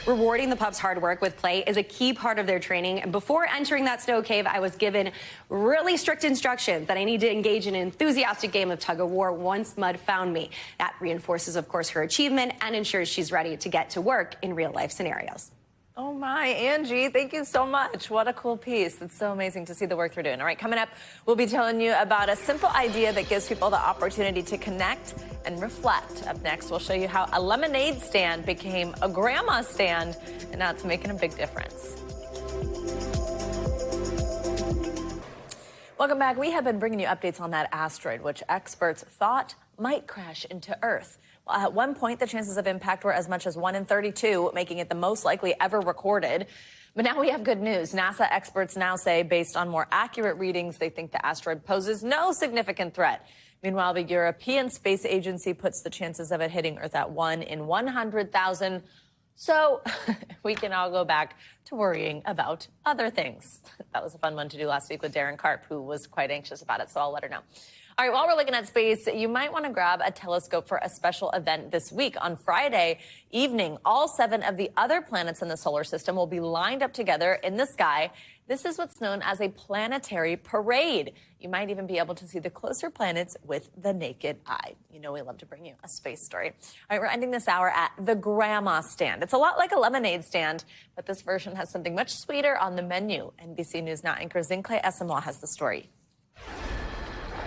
Rewarding the pups' hard work with play is a key part of their training. And before entering that snow cave, I was given really strict instructions that I need to engage in an enthusiastic game of tug-of-war once Mud found me. That reinforces, of course, her achievement and ensures she's ready to get to work in real-life scenarios. Oh my, Angie, thank you so much. What a cool piece. It's so amazing to see the work they're doing. All right, coming up, we'll be telling you about a simple idea that gives people the opportunity to connect and reflect. Up next, we'll show you how a lemonade stand became a grandma stand, and now it's making a big difference. Welcome back. We have been bringing you updates on that asteroid, which experts thought might crash into Earth. At one point, the chances of impact were as much as 1 in 32, making it the most likely ever recorded. But now we have good news. NASA experts now say, based on more accurate readings, they think the asteroid poses no significant threat. Meanwhile, the European Space Agency puts the chances of it hitting Earth at 1 in 100,000. So we can all go back to worrying about other things. That was a fun one to do last week with Darren Karp, who was quite anxious about it, so I'll let her know. All right, while we're looking at space, you might want to grab a telescope for a special event this week. On Friday evening, all 7 of the other planets in the solar system will be lined up together in the sky. This is what's known as a planetary parade. You might even be able to see the closer planets with the naked eye. You know we love to bring you a space story. All right, we're ending this hour at the Grandma Stand. It's a lot like a lemonade stand, but this version has something much sweeter on the menu. NBC News Now anchor Zincle Asamoah has the story.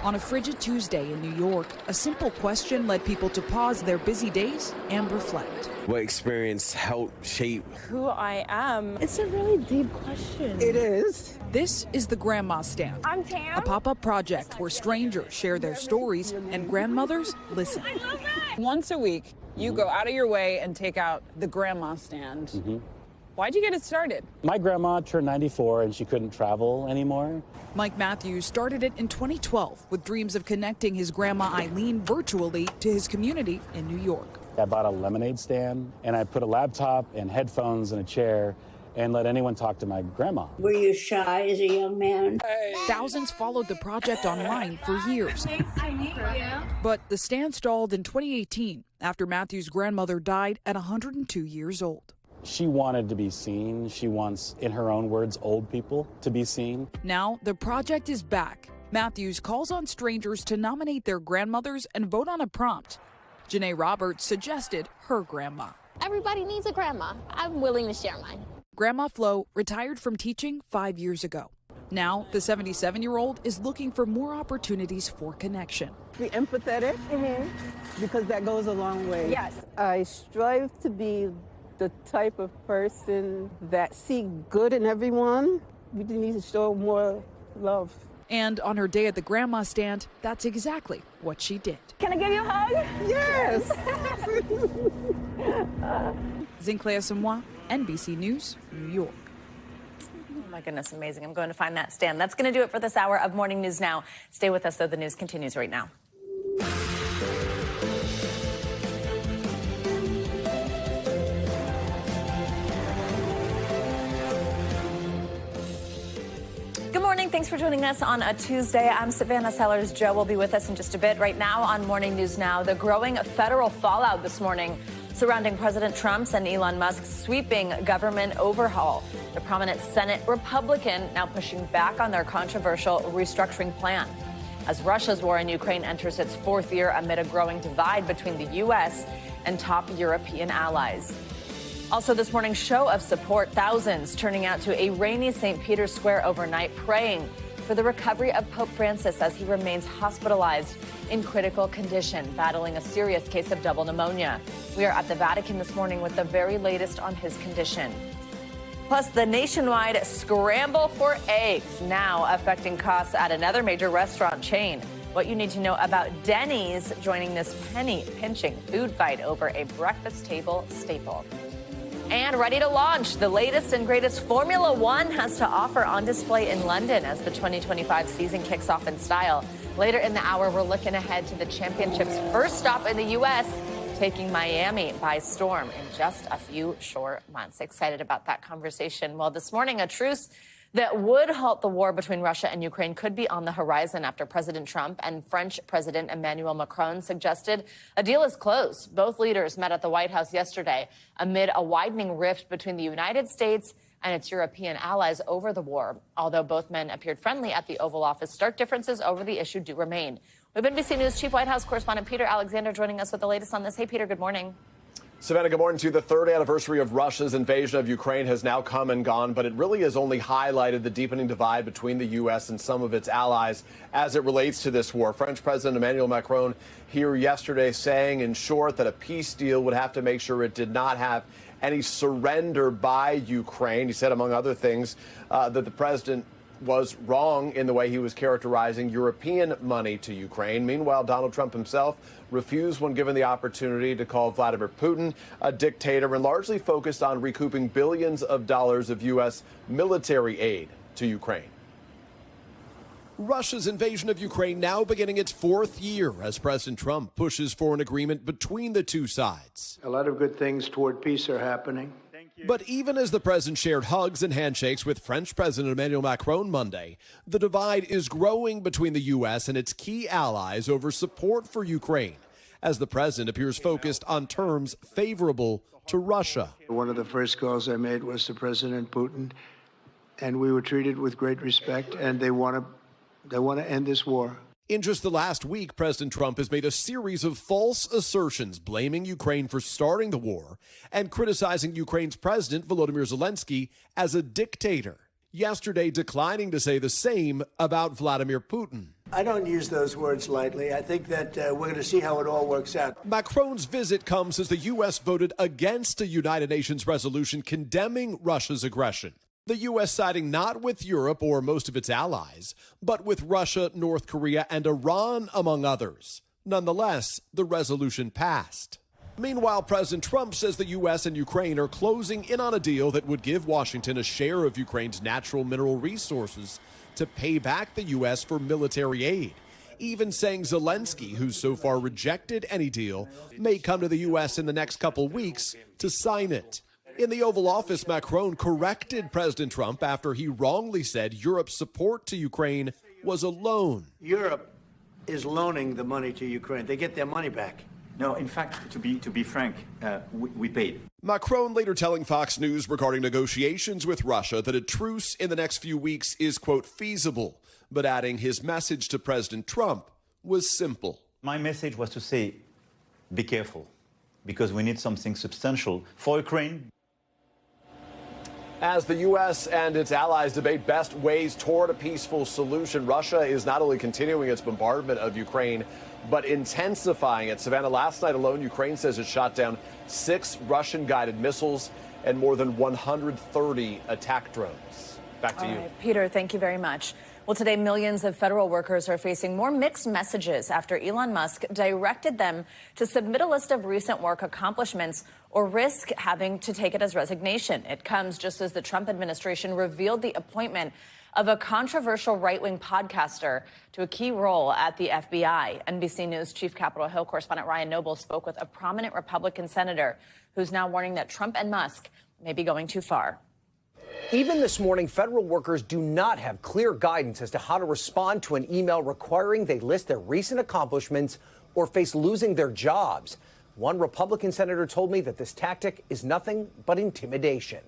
On a frigid Tuesday in New York, a simple question led people to pause their busy days and reflect. What experience helped shape who I am? It's a really deep question. It is. This is the Grandma Stand. I'm Tam. A pop-up project where strangers share their stories and grandmothers listen. I love that. Once a week, you go out of your way and take out the Grandma Stand. Why'd you get it started? My grandma turned 94 and she couldn't travel anymore. Mike Matthews started it in 2012 with dreams of connecting his grandma Eileen virtually to his community in New York. I bought a lemonade stand and I put a laptop and headphones in a chair and let anyone talk to my grandma. Were you shy as a young man? Thousands followed the project online for years. But the stand stalled in 2018 after Matthews' grandmother died at 102 years old. She wanted to be seen. She wants, in her own words, old people to be seen. Now the project is back. Matthews calls on strangers to nominate their grandmothers and vote on a prompt. Janae Roberts suggested her grandma. Everybody needs a grandma. I'm willing to share mine. Grandma Flo retired from teaching 5 years ago. Now the 77-year-old is looking for more opportunities for connection. Be empathetic, because that goes a long way. Yes. I strive to be the type of person that see good in everyone. We need to show more love. And on her day at the Grandma Stand, that's exactly what she did. Can I give you a hug? Yes. Zincle Asamoah, NBC News, New York. Oh my goodness, amazing. I'm going to find that stand. That's going to do it for this hour of Morning News Now. Stay with us, though. The news continues right now. Good morning. Thanks for joining us on a Tuesday. I'm Savannah Sellers. Joe will be with us in just a bit. Right now on Morning News Now, the growing federal fallout this morning surrounding President Trump's and Elon Musk's sweeping government overhaul. The prominent Senate Republican now pushing back on their controversial restructuring plan. As Russia's war in Ukraine enters its 4th year amid a growing divide between the U.S. and top European allies. Also this morning's show of support, thousands turning out to a rainy St. Peter's Square overnight, praying for the recovery of Pope Francis as he remains hospitalized in critical condition, battling a serious case of double pneumonia. We are at the Vatican this morning with the very latest on his condition. Plus, the nationwide scramble for eggs now affecting costs at another major restaurant chain. What you need to know about Denny's joining this penny-pinching food fight over a breakfast table staple. And ready to launch, the latest and greatest Formula One has to offer on display in London as the 2025 season kicks off in style. Later in the hour, we're looking ahead to the championship's first stop in the U.S., taking Miami by storm in just a few short months. Excited about that conversation. Well, this morning, a truce that would halt the war between Russia and Ukraine could be on the horizon after President Trump and French President Emmanuel Macron suggested a deal is close. Both leaders met at the White House yesterday amid a widening rift between the United States and its European allies over the war. Although both men appeared friendly at the Oval Office, stark differences over the issue do remain. We have NBC News Chief White House correspondent Peter Alexander joining us with the latest on this. Hey, Peter, good morning. Savannah, good morning to you. The 3rd anniversary of Russia's invasion of Ukraine has now come and gone, but it really has only highlighted the deepening divide between the U.S. and some of its allies as it relates to this war. French President Emmanuel Macron here yesterday saying, in short, that a peace deal would have to make sure it did not have any surrender by Ukraine. He said, among other things, that the president was wrong in the way he was characterizing European money to Ukraine. Meanwhile, Donald Trump himself refused when given the opportunity to call Vladimir Putin a dictator and largely focused on recouping billions of dollars of U.S. military aid to Ukraine. Russia's invasion of Ukraine now beginning its fourth year as President Trump pushes for an agreement between the two sides. A lot of good things toward peace are happening. But even as the president shared hugs and handshakes with French President Emmanuel Macron Monday, the divide is growing between the U.S. and its key allies over support for Ukraine, as the president appears focused on terms favorable to Russia. One of the first calls I made was to President Putin, and we were treated with great respect, and they want to end this war. In just the last week, President Trump has made a series of false assertions blaming Ukraine for starting the war and criticizing Ukraine's president, Volodymyr Zelensky, as a dictator. Yesterday, declining to say the same about Vladimir Putin. I don't use those words lightly. I think that we're going to see how it all works out. Macron's visit comes as the U.S. voted against a United Nations resolution condemning Russia's aggression. The U.S. siding not with Europe or most of its allies, but with Russia, North Korea, and Iran, among others. Nonetheless, the resolution passed. Meanwhile, President Trump says the U.S. and Ukraine are closing in on a deal that would give Washington a share of Ukraine's natural mineral resources to pay back the U.S. for military aid, even saying Zelensky, who's so far rejected any deal, may come to the U.S. in the next couple weeks to sign it. In the Oval Office, Macron corrected President Trump after he wrongly said Europe's support to Ukraine was a loan. Europe is loaning the money to Ukraine. They get their money back. No, in fact, to be frank, we paid. Macron later telling Fox News regarding negotiations with Russia that a truce in the next few weeks is, quote, feasible, but adding his message to President Trump was simple. My message was to say, be careful, because we need something substantial for Ukraine. As the U.S. and its allies debate best ways toward a peaceful solution, Russia is not only continuing its bombardment of Ukraine, but intensifying it. Savannah, last night alone, Ukraine says it shot down 6 Russian-guided missiles and more than 130 attack drones. Back to you. Peter, thank you very much. Well, today, millions of federal workers are facing more mixed messages after Elon Musk directed them to submit a list of recent work accomplishments or risk having to take it as resignation. It comes just as the Trump administration revealed the appointment of a controversial right-wing podcaster to a key role at the FBI. NBC News Chief Capitol Hill correspondent Ryan Noble spoke with a prominent Republican senator who's now warning that Trump and Musk may be going too far. Even this morning, federal workers do not have clear guidance as to how to respond to an email requiring they list their recent accomplishments or face losing their jobs. One Republican senator told me that this tactic is nothing but intimidation.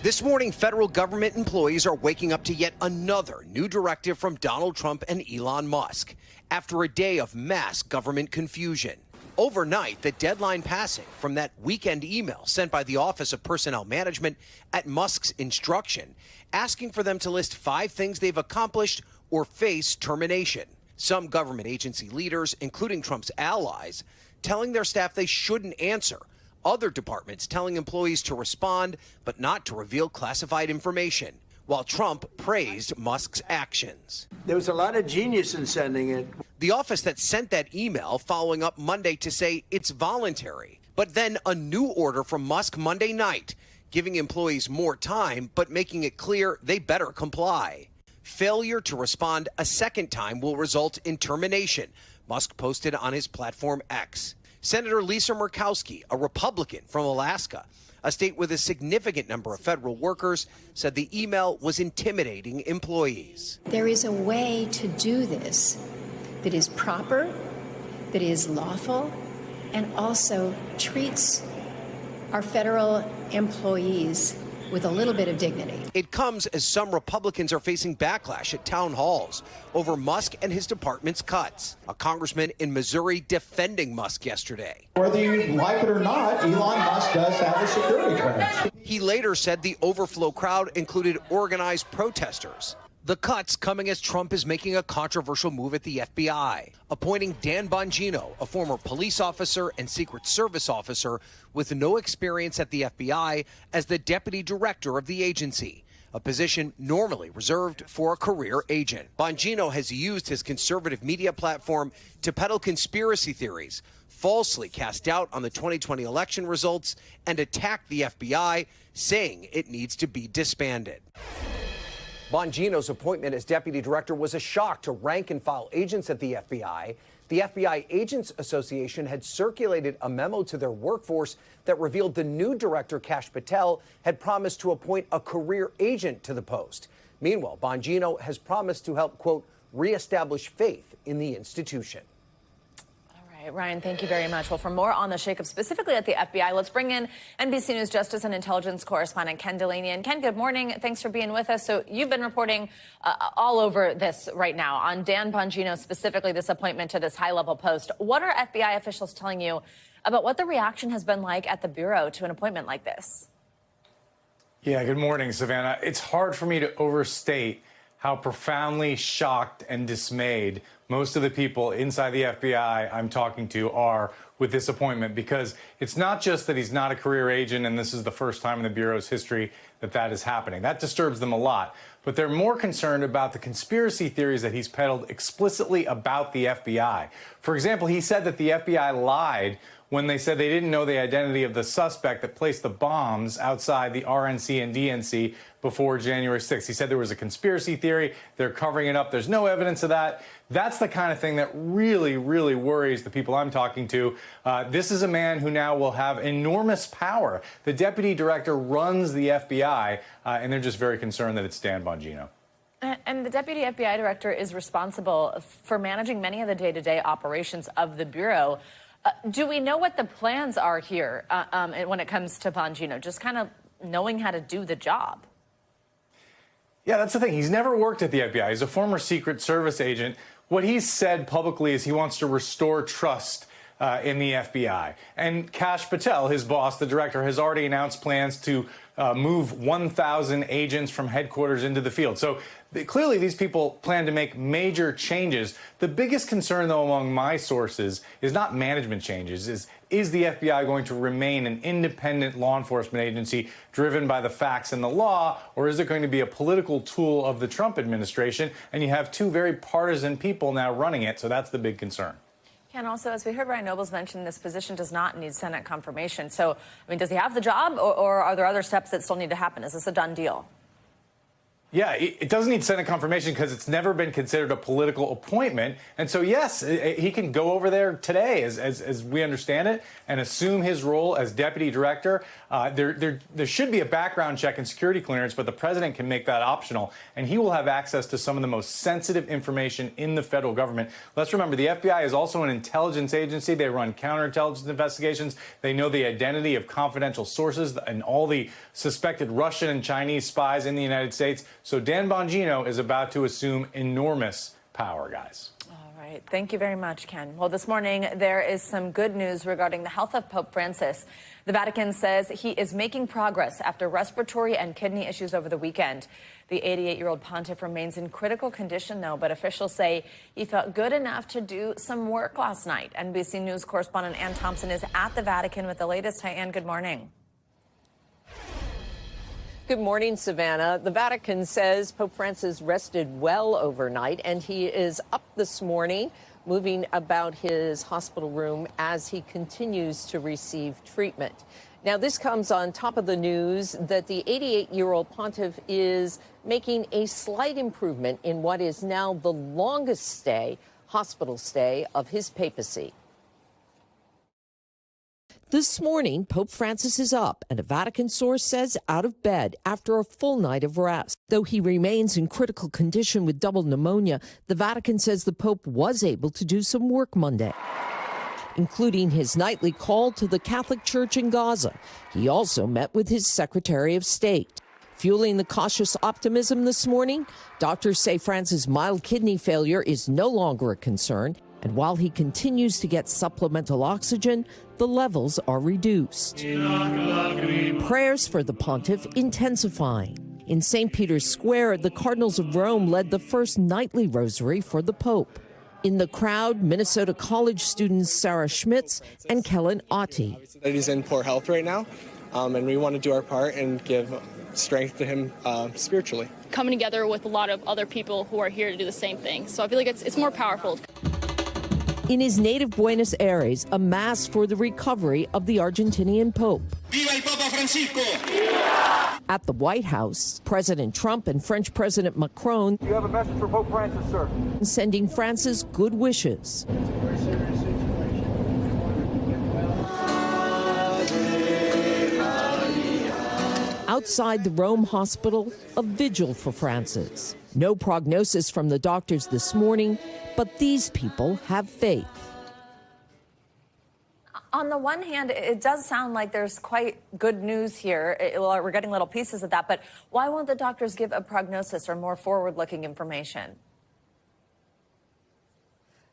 This morning, federal government employees are waking up to yet another new directive from Donald Trump and Elon Musk after a day of mass government confusion. Overnight, the deadline passing from that weekend email sent by the Office of Personnel Management at Musk's instruction, asking for them to list 5 things they've accomplished or face termination. Some government agency leaders, including Trump's allies, telling their staff they shouldn't answer. Other departments telling employees to respond, but not to reveal classified information, while Trump praised Musk's actions. There was a lot of genius in sending it. The office that sent that email following up Monday to say it's voluntary. But then a new order from Musk Monday night, giving employees more time, but making it clear they better comply. Failure to respond a second time will result in termination, Musk posted on his platform X. Senator Lisa Murkowski, a Republican from Alaska, a state with a significant number of federal workers, said the email was intimidating employees. There is a way to do this that is proper, that is lawful, and also treats our federal employees with a little bit of dignity. It comes as some Republicans are facing backlash at town halls over Musk and his department's cuts. A congressman in Missouri defending Musk yesterday. Whether you like it or not, Elon Musk does have a security clearance. He later said the overflow crowd included organized protesters. The cuts coming as Trump is making a controversial move at the FBI, appointing Dan Bongino, a former police officer and Secret Service officer with no experience at the FBI, as the deputy director of the agency, a position normally reserved for a career agent. Bongino has used his conservative media platform to peddle conspiracy theories, falsely cast doubt on the 2020 election results, and attack the FBI, saying it needs to be disbanded. Bongino's appointment as deputy director was a shock to rank-and-file agents at the FBI. The FBI Agents Association had circulated a memo to their workforce that revealed the new director, Kash Patel, had promised to appoint a career agent to the post. Meanwhile, Bongino has promised to help, quote, reestablish faith in the institution. Ryan, thank you very much. Well, for more on the shakeup specifically at the FBI, let's bring in NBC News Justice and Intelligence correspondent Ken Delaney. And Ken, good morning. Thanks for being with us. So you've been reporting all over this right now on Dan Bongino, specifically this appointment to this high-level post. What are FBI officials telling you about what the reaction has been like at the Bureau to an appointment like this? Yeah, good morning, Savannah. It's hard for me to overstate how profoundly shocked and dismayed most of the people inside the FBI I'm talking to are with this appointment, because it's not just that he's not a career agent and this is the first time in the Bureau's history that that is happening. That disturbs them a lot. But they're more concerned about the conspiracy theories that he's peddled explicitly about the FBI. For example, he said that the FBI lied when they said they didn't know the identity of the suspect that placed the bombs outside the RNC and DNC before January 6th. He said there was a conspiracy theory. They're covering it up. There's no evidence of that. That's the kind of thing that really, really worries the people I'm talking to. This is a man who now will have enormous power. The deputy director runs the FBI, and they're just very concerned that it's Dan Bongino. And the deputy FBI director is responsible for managing many of the day-to-day operations of the Bureau. Do we know what the plans are here when it comes to Bongino, just kind of knowing how to do the job? Yeah, that's the thing. He's never worked at the FBI. He's a former Secret Service agent. What he's said publicly is he wants to restore trust in the FBI. And Kash Patel, his boss, the director, has already announced plans to move 1,000 agents from headquarters into the field. So clearly these people plan to make major changes. The biggest concern, though, among my sources is not management changes, is the FBI going to remain an independent law enforcement agency driven by the facts and the law, or is it going to be a political tool of the Trump administration? And you have two very partisan people now running it, so that's the big concern. Ken, also, as we heard Ryan Nobles mention, this position does not need Senate confirmation. So, I mean, does he have the job, or are there other steps that still need to happen? Is this a done deal? Yeah, it doesn't need Senate confirmation because it's never been considered a political appointment. And so, yes, he can go over there today, as we understand it, and assume his role as deputy director. There should be a background check and security clearance, but the president can make that optional. And he will have access to some of the most sensitive information in the federal government. Let's remember, the FBI is also an intelligence agency. They run counterintelligence investigations. They know the identity of confidential sources and all the suspected Russian and Chinese spies in the United States. So Dan Bongino is about to assume enormous power, guys. All right. Thank you very much, Ken. Well, this morning, there is some good news regarding the health of Pope Francis. The Vatican says he is making progress after respiratory and kidney issues over the weekend. The 88-year-old pontiff remains in critical condition, though, but officials say he felt good enough to do some work last night. NBC News correspondent Ann Thompson is at the Vatican with the latest. Hi, Ann. Good morning. Good morning, Savannah. The Vatican says Pope Francis rested well overnight, and he is up this morning, moving about his hospital room as he continues to receive treatment. Now, this comes on top of the news that the 88-year-old pontiff is making a slight improvement in what is now the longest hospital stay of his papacy. This morning, Pope Francis is up, and a Vatican source says out of bed after a full night of rest. Though he remains in critical condition with double pneumonia, the Vatican says the Pope was able to do some work Monday, including his nightly call to the Catholic Church in Gaza. He also met with his Secretary of State. Fueling the cautious optimism this morning, doctors say Francis' mild kidney failure is no longer a concern, and while he continues to get supplemental oxygen, the levels are reduced. Prayers for the pontiff intensifying. In St. Peter's Square, the Cardinals of Rome led the first nightly rosary for the Pope. In the crowd, Minnesota College students Sarah Schmitz and Kellen Otte. That he's in poor health right now, and we want to do our part and give strength to him spiritually. Coming together with a lot of other people who are here to do the same thing. So I feel like it's more powerful. In his native Buenos Aires, a mass for the recovery of the Argentinian Pope. Viva el Papa Francisco! At the White House, President Trump and French President Macron you have a message for Pope Francis, sir. Sending Francis good wishes. Outside the Rome hospital, a vigil for Francis. No prognosis from the doctors this morning, but these people have faith. On the one hand, it does sound like there's quite good news here. We're getting little pieces of that, but why won't the doctors give a prognosis or more forward-looking information?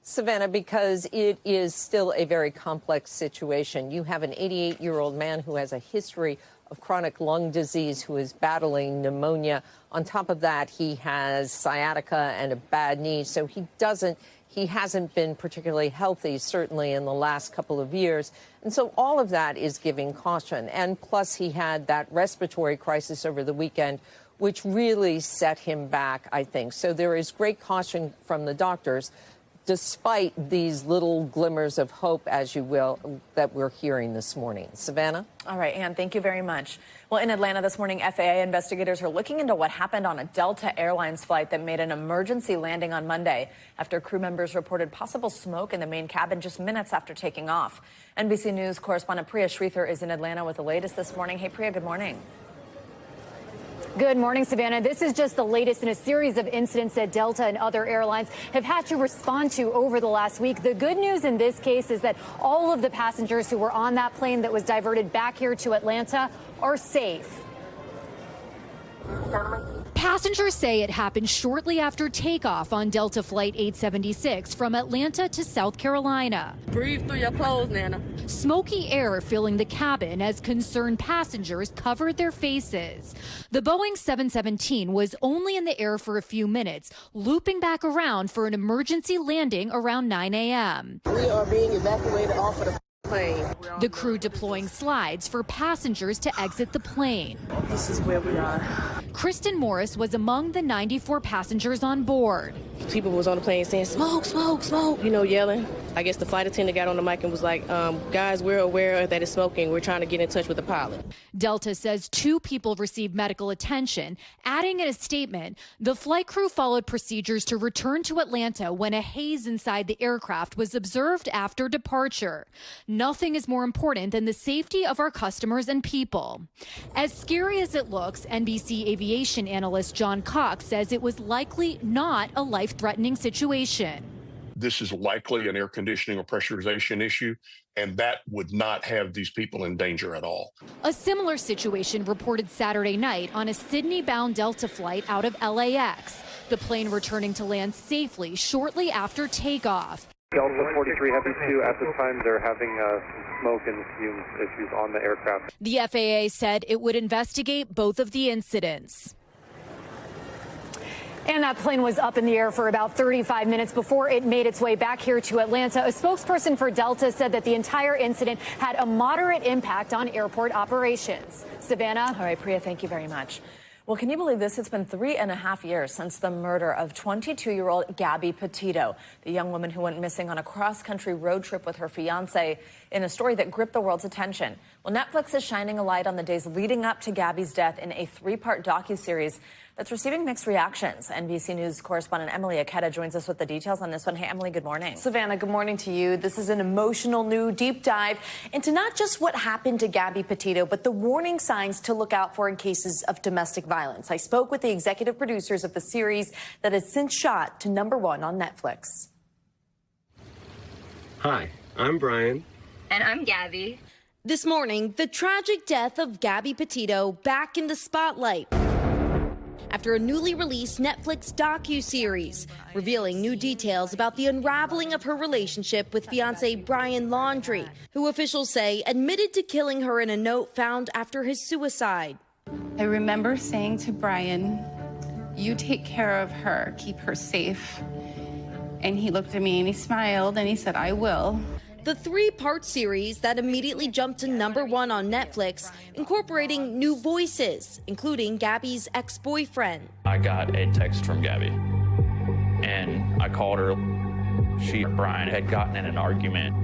Savannah, because it is still a very complex situation. You have an 88-year-old man who has a history of chronic lung disease, who is battling pneumonia. On top of that, he has sciatica and a bad knee, so he hasn't been particularly healthy, certainly in the last couple of years. And so all of that is giving caution. And plus, he had that respiratory crisis over the weekend, which really set him back, I think. So there is great caution from the doctors, despite these little glimmers of hope, as you will, that we're hearing this morning. Savannah? All right, Ann, thank you very much. Well, in Atlanta this morning, FAA investigators are looking into what happened on a Delta Airlines flight that made an emergency landing on Monday after crew members reported possible smoke in the main cabin just minutes after taking off. NBC News correspondent Priya Shrithar is in Atlanta with the latest this morning. Hey, Priya, good morning. Good morning, Savannah. This is just the latest in a series of incidents that Delta and other airlines have had to respond to over the last week. The good news in this case is that all of the passengers who were on that plane that was diverted back here to Atlanta are safe. Passengers say it happened shortly after takeoff on Delta Flight 876 from Atlanta to South Carolina. Breathe through your clothes, Nana. Smoky air filling the cabin as concerned passengers covered their faces. The Boeing 717 was only in the air for a few minutes, looping back around for an emergency landing around 9 a.m. We are being evacuated off of the plane. The crew deploying slides for passengers to exit the plane. This is where we are. Kristen Morris was among the 94 passengers on board. People was on the plane saying, smoke, smoke, smoke, yelling. I guess the flight attendant got on the mic and was like, guys, we're aware that it's smoking. We're trying to get in touch with the pilot. Delta says 2 people received medical attention, adding in a statement, the flight crew followed procedures to return to Atlanta when a haze inside the aircraft was observed after departure. Nothing is more important than the safety of our customers and people. As scary as it looks, NBC aviation analyst John Cox says it was likely not a life-threatening situation. This is likely an air conditioning or pressurization issue, and that would not have these people in danger at all. A similar situation reported Saturday night on a Sydney-bound Delta flight out of LAX. The plane returning to land safely shortly after takeoff. Delta 43 Heavy 2, at this time, they're having some smoke and fumes issues on the aircraft. The FAA said it would investigate both of the incidents. And that plane was up in the air for about 35 minutes before it made its way back here to Atlanta. A spokesperson for Delta said that the entire incident had a moderate impact on airport operations. Savannah? All right, Priya, thank you very much. Well, can you believe this? It's been 3.5 years since the murder of 22-year-old Gabby Petito, the young woman who went missing on a cross-country road trip with her fiancé, in a story that gripped the world's attention. Well, Netflix is shining a light on the days leading up to Gabby's death in a 3-part docuseries that's receiving mixed reactions. NBC News correspondent Emily Aketa joins us with the details on this one. Hey, Emily, good morning. Savannah, good morning to you. This is an emotional new deep dive into not just what happened to Gabby Petito, but the warning signs to look out for in cases of domestic violence. I spoke with the executive producers of the series that has since shot to #1 on Netflix. Hi, I'm Brian. And I'm Gabby. This morning, the tragic death of Gabby Petito back in the spotlight after a newly released Netflix docuseries revealing new details about the unraveling of her relationship with fiancé Brian Laundrie, who officials say admitted to killing her in a note found after his suicide. I remember saying to Brian, you take care of her, keep her safe. And he looked at me and he smiled and he said, I will. The 3-part series that immediately jumped to #1 on Netflix, incorporating new voices, including Gabby's ex-boyfriend. I got a text from Gabby, and I called her. She and Brian had gotten in an argument.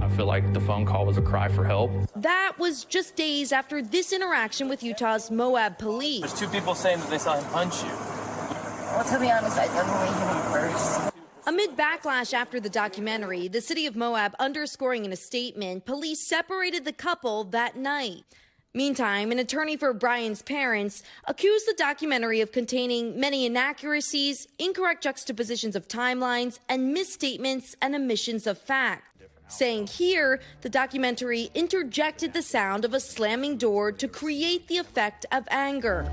I feel like the phone call was a cry for help. That was just days after this interaction with Utah's Moab police. There's 2 people saying that they saw him punch you. Well, to be honest, I definitely hit him first. Amid backlash after the documentary, the city of Moab underscoring in a statement, police separated the couple that night. Meantime, an attorney for Brian's parents accused the documentary of containing many inaccuracies, incorrect juxtapositions of timelines, and misstatements and omissions of fact, saying here the documentary interjected the sound of a slamming door to create the effect of anger.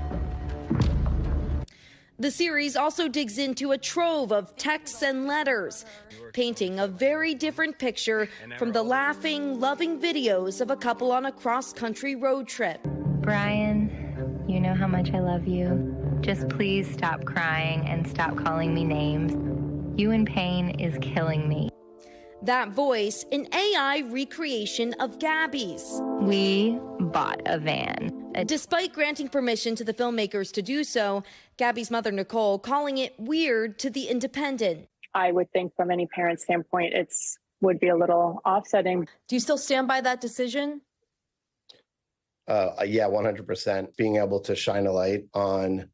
The series also digs into a trove of texts and letters, painting a very different picture from the laughing, loving videos of a couple on a cross-country road trip. Brian, you know how much I love you. Just please stop crying and stop calling me names. You in pain is killing me. That voice, an AI recreation of Gabby's. We bought a van. Despite granting permission to the filmmakers to do so, Gabby's mother, Nicole, calling it weird to The Independent. I would think from any parent's standpoint, would be a little offsetting. Do you still stand by that decision? Yeah, 100%. Being able to shine a light on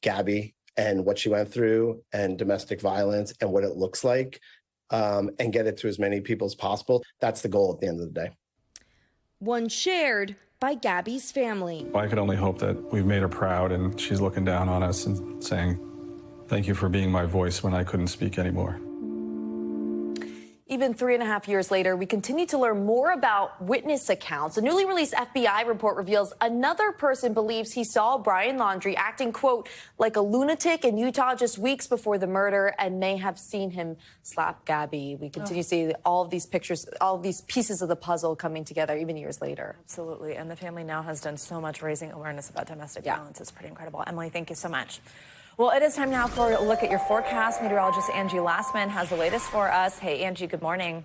Gabby and what she went through and domestic violence and what it looks like, and get it to as many people as possible. That's the goal at the end of the day. One shared by Gabby's family. I could only hope that we've made her proud and she's looking down on us and saying, thank you for being my voice when I couldn't speak anymore. Even 3.5 years later, we continue to learn more about witness accounts. A newly released FBI report reveals another person believes he saw Brian Laundrie acting, quote, like a lunatic in Utah just weeks before the murder and may have seen him slap Gabby. We continue to see all of these pictures, all of these pieces of the puzzle coming together even years later. Absolutely. And the family now has done so much raising awareness about domestic violence. It's pretty incredible. Emily, thank you so much. Well, it is time now for a look at your forecast. Meteorologist Angie Lastman has the latest for us. Hey, Angie, good morning.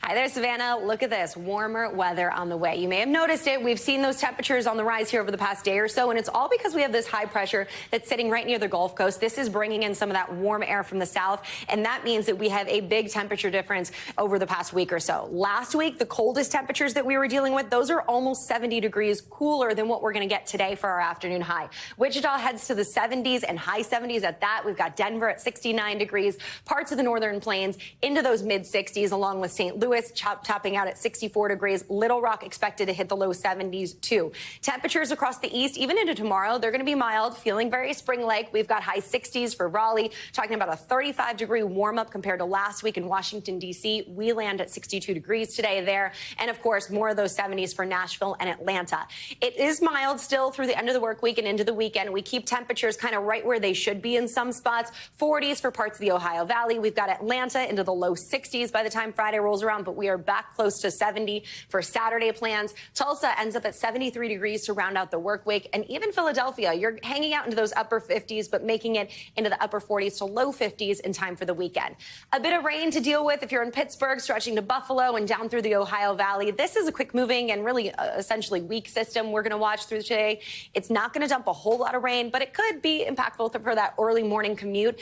Hi there, Savannah. Look at this. Warmer weather on the way. You may have noticed it. We've seen those temperatures on the rise here over the past day or so, and it's all because we have this high pressure that's sitting right near the Gulf Coast. This is bringing in some of that warm air from the south, and that means that we have a big temperature difference over the past week or so. Last week, the coldest temperatures that we were dealing with, those are almost 70 degrees cooler than what we're going to get today for our afternoon high. Wichita heads to the 70s and high 70s at that. We've got Denver at 69 degrees, parts of the northern plains into those mid 60s, along with St. Louis topping out at 64 degrees. Little Rock expected to hit the low 70s too. Temperatures across the east, even into tomorrow, they're going to be mild, feeling very spring-like. We've got high 60s for Raleigh, talking about a 35-degree warm-up compared to last week in Washington, D.C. We land at 62 degrees today there. And, of course, more of those 70s for Nashville and Atlanta. It is mild still through the end of the work week and into the weekend. We keep temperatures kind of right where they should be in some spots. 40s for parts of the Ohio Valley. We've got Atlanta into the low 60s by the time Friday rolls around, but we are back close to 70 for Saturday plans. Tulsa ends up at 73 degrees to round out the work week. And even Philadelphia, you're hanging out into those upper 50s, but making it into the upper 40s to low 50s in time for the weekend. A bit of rain to deal with if you're in Pittsburgh, stretching to Buffalo and down through the Ohio Valley. This is a quick moving and really essentially weak system we're going to watch through today. It's not going to dump a whole lot of rain, but it could be impactful for that early morning commute.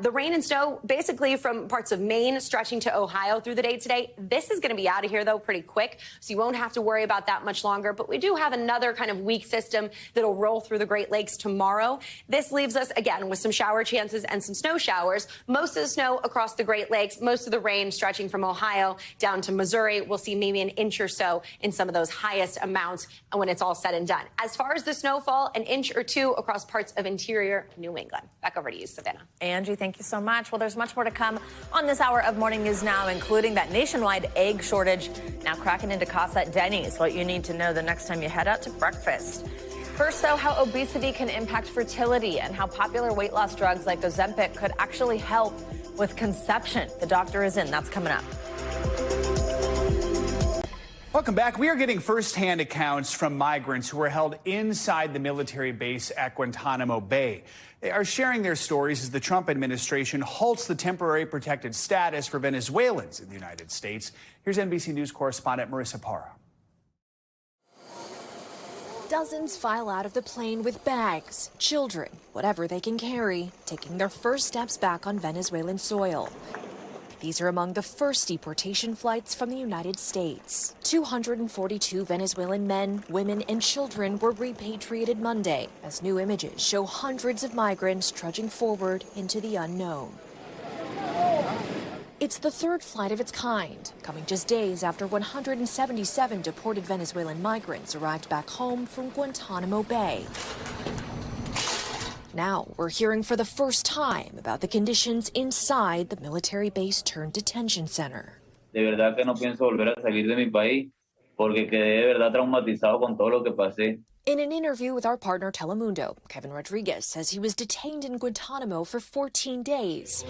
The rain and snow basically from parts of Maine stretching to Ohio through the day today. This is going to be out of here, though, pretty quick, so you won't have to worry about that much longer. But we do have another kind of weak system that'll roll through the Great Lakes tomorrow. This leaves us, again, with some shower chances and some snow showers. Most of the snow across the Great Lakes, most of the rain stretching from Ohio down to Missouri. We'll see maybe an inch or so in some of those highest amounts when it's all said and done. As far as the snowfall, an inch or two across parts of interior New England. Back over to you, Savannah. Angie, thank you so much. Well, there's much more to come on this hour of Morning News Now, including that nationwide egg shortage now cracking into costs at Denny's. What you need to know the next time you head out to breakfast. First, though, how obesity can impact fertility and how popular weight loss drugs like Ozempic could actually help with conception. The doctor is in. That's coming up. Welcome back. We are getting firsthand accounts from migrants who are held inside the military base at Guantanamo Bay. They are sharing their stories as the Trump administration halts the temporary protected status for Venezuelans in the United States. Here's NBC News correspondent Marissa Parra. Dozens file out of the plane with bags, children, whatever they can carry, taking their first steps back on Venezuelan soil. These are among the first deportation flights from the United States. 242 Venezuelan men, women, and children were repatriated Monday, as new images show hundreds of migrants trudging forward into the unknown. It's the third flight of its kind, coming just days after 177 deported Venezuelan migrants arrived back home from Guantanamo Bay. Now we're hearing for the first time about the conditions inside the military base turned detention center. De verdad que no pienso volver a salir de mi país porque quedé de verdad traumatizado con todo lo que pasé. In an interview with our partner Telemundo, Kevin Rodriguez says he was detained in Guantanamo for 14 days.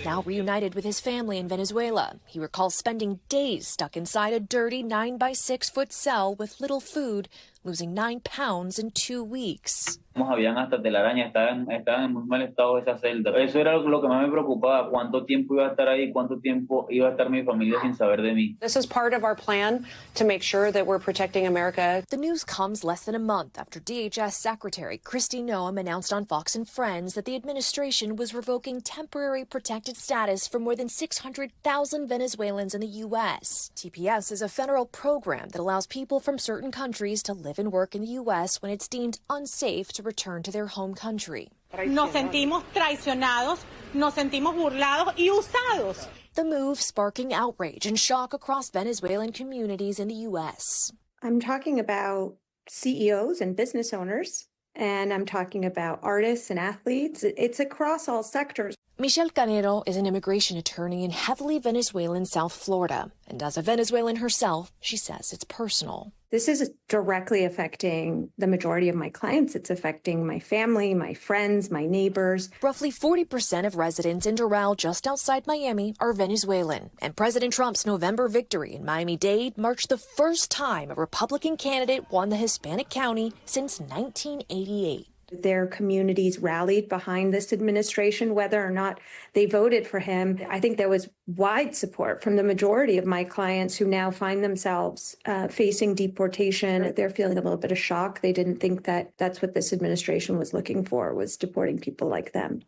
Now reunited with his family in Venezuela, he recalls spending days stuck inside a dirty 9-by-6-foot cell with little food, losing 9 pounds in 2 weeks. Habían hasta telaraña, estaban en muy mal estado esa celda. Eso era lo que más me preocupaba, cuánto tiempo iba a estar ahí, cuánto tiempo iba a estar mi familia sin saber de mí. This is part of our plan to make sure that we're protecting America. The news comes less than a month after DHS Secretary Kristi Noem announced on Fox and Friends that the administration was revoking temporary protected status for more than 600,000 Venezuelans in the U.S. TPS is a federal program that allows people from certain countries to live and work in the U.S. when it's deemed unsafe to return to their home country. Nos sentimos traicionados, nos sentimos burlados y usados. The move sparking outrage and shock across Venezuelan communities in the U.S. I'm talking about CEOs and business owners, and I'm talking about artists and athletes. It's across all sectors. Michelle Canero is an immigration attorney in heavily Venezuelan South Florida. And as a Venezuelan herself, she says it's personal. This is directly affecting the majority of my clients. It's affecting my family, my friends, my neighbors. Roughly 40% of residents in Doral, just outside Miami, are Venezuelan. And President Trump's November victory in Miami-Dade marked the first time a Republican candidate won the Hispanic county since 1988. Their communities rallied behind this administration, whether or not they voted for him. I think there was wide support from the majority of my clients who now find themselves facing deportation. They're feeling a little bit of shock. They didn't think that that's what this administration was looking for, was deporting people like them.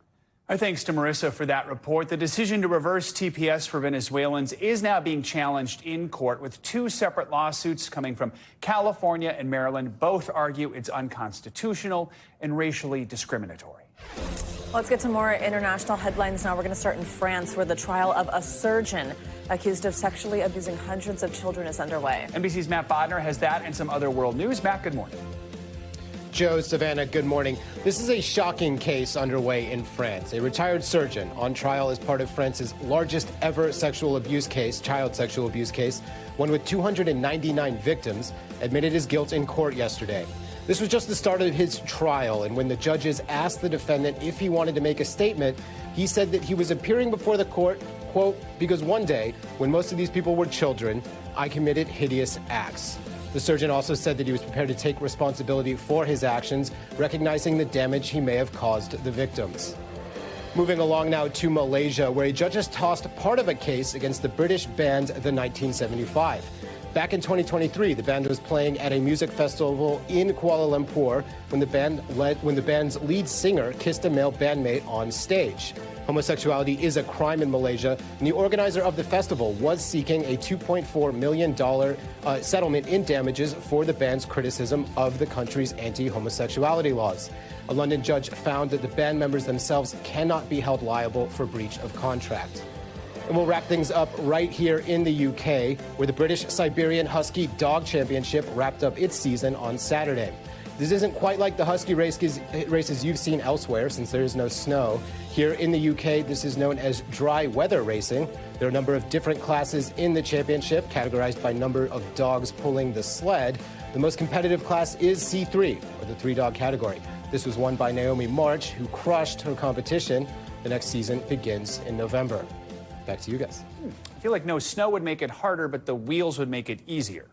Our thanks to Marissa for that report. The decision to reverse TPS for Venezuelans is now being challenged in court with 2 separate lawsuits coming from California and Maryland. Both argue it's unconstitutional and racially discriminatory. Let's get to more international headlines now. We're going to start in France, where the trial of a surgeon accused of sexually abusing hundreds of children is underway. NBC's Matt Bodner has that and some other world news. Matt, good morning. Joe, Savannah, good morning. This is a shocking case underway in France. A retired surgeon on trial as part of France's largest ever sexual abuse case, child sexual abuse case, one with 299 victims, admitted his guilt in court yesterday. This was just the start of his trial, and when the judges asked the defendant if he wanted to make a statement, he said that he was appearing before the court, quote, because one day, when most of these people were children, I committed hideous acts. The surgeon also said that he was prepared to take responsibility for his actions, recognizing the damage he may have caused the victims. Moving along now to Malaysia, where a judge has tossed part of a case against the British band The 1975. Back in 2023, the band was playing at a music festival in Kuala Lumpur when the band's lead singer kissed a male bandmate on stage. Homosexuality is a crime in Malaysia, and the organizer of the festival was seeking a $2.4 million settlement in damages for the band's criticism of the country's anti-homosexuality laws. A London judge found that the band members themselves cannot be held liable for breach of contract. And we'll wrap things up right here in the UK, where the British Siberian Husky Dog Championship wrapped up its season on Saturday. This isn't quite like the Husky races you've seen elsewhere, since there is no snow. Here in the UK, this is known as dry weather racing. There are a number of different classes in the championship, categorized by number of dogs pulling the sled. The most competitive class is C3, or the 3-dog category. This was won by Naomi March, who crushed her competition. The next season begins in November. Back to you guys. I feel like no snow would make it harder, but the wheels would make it easier.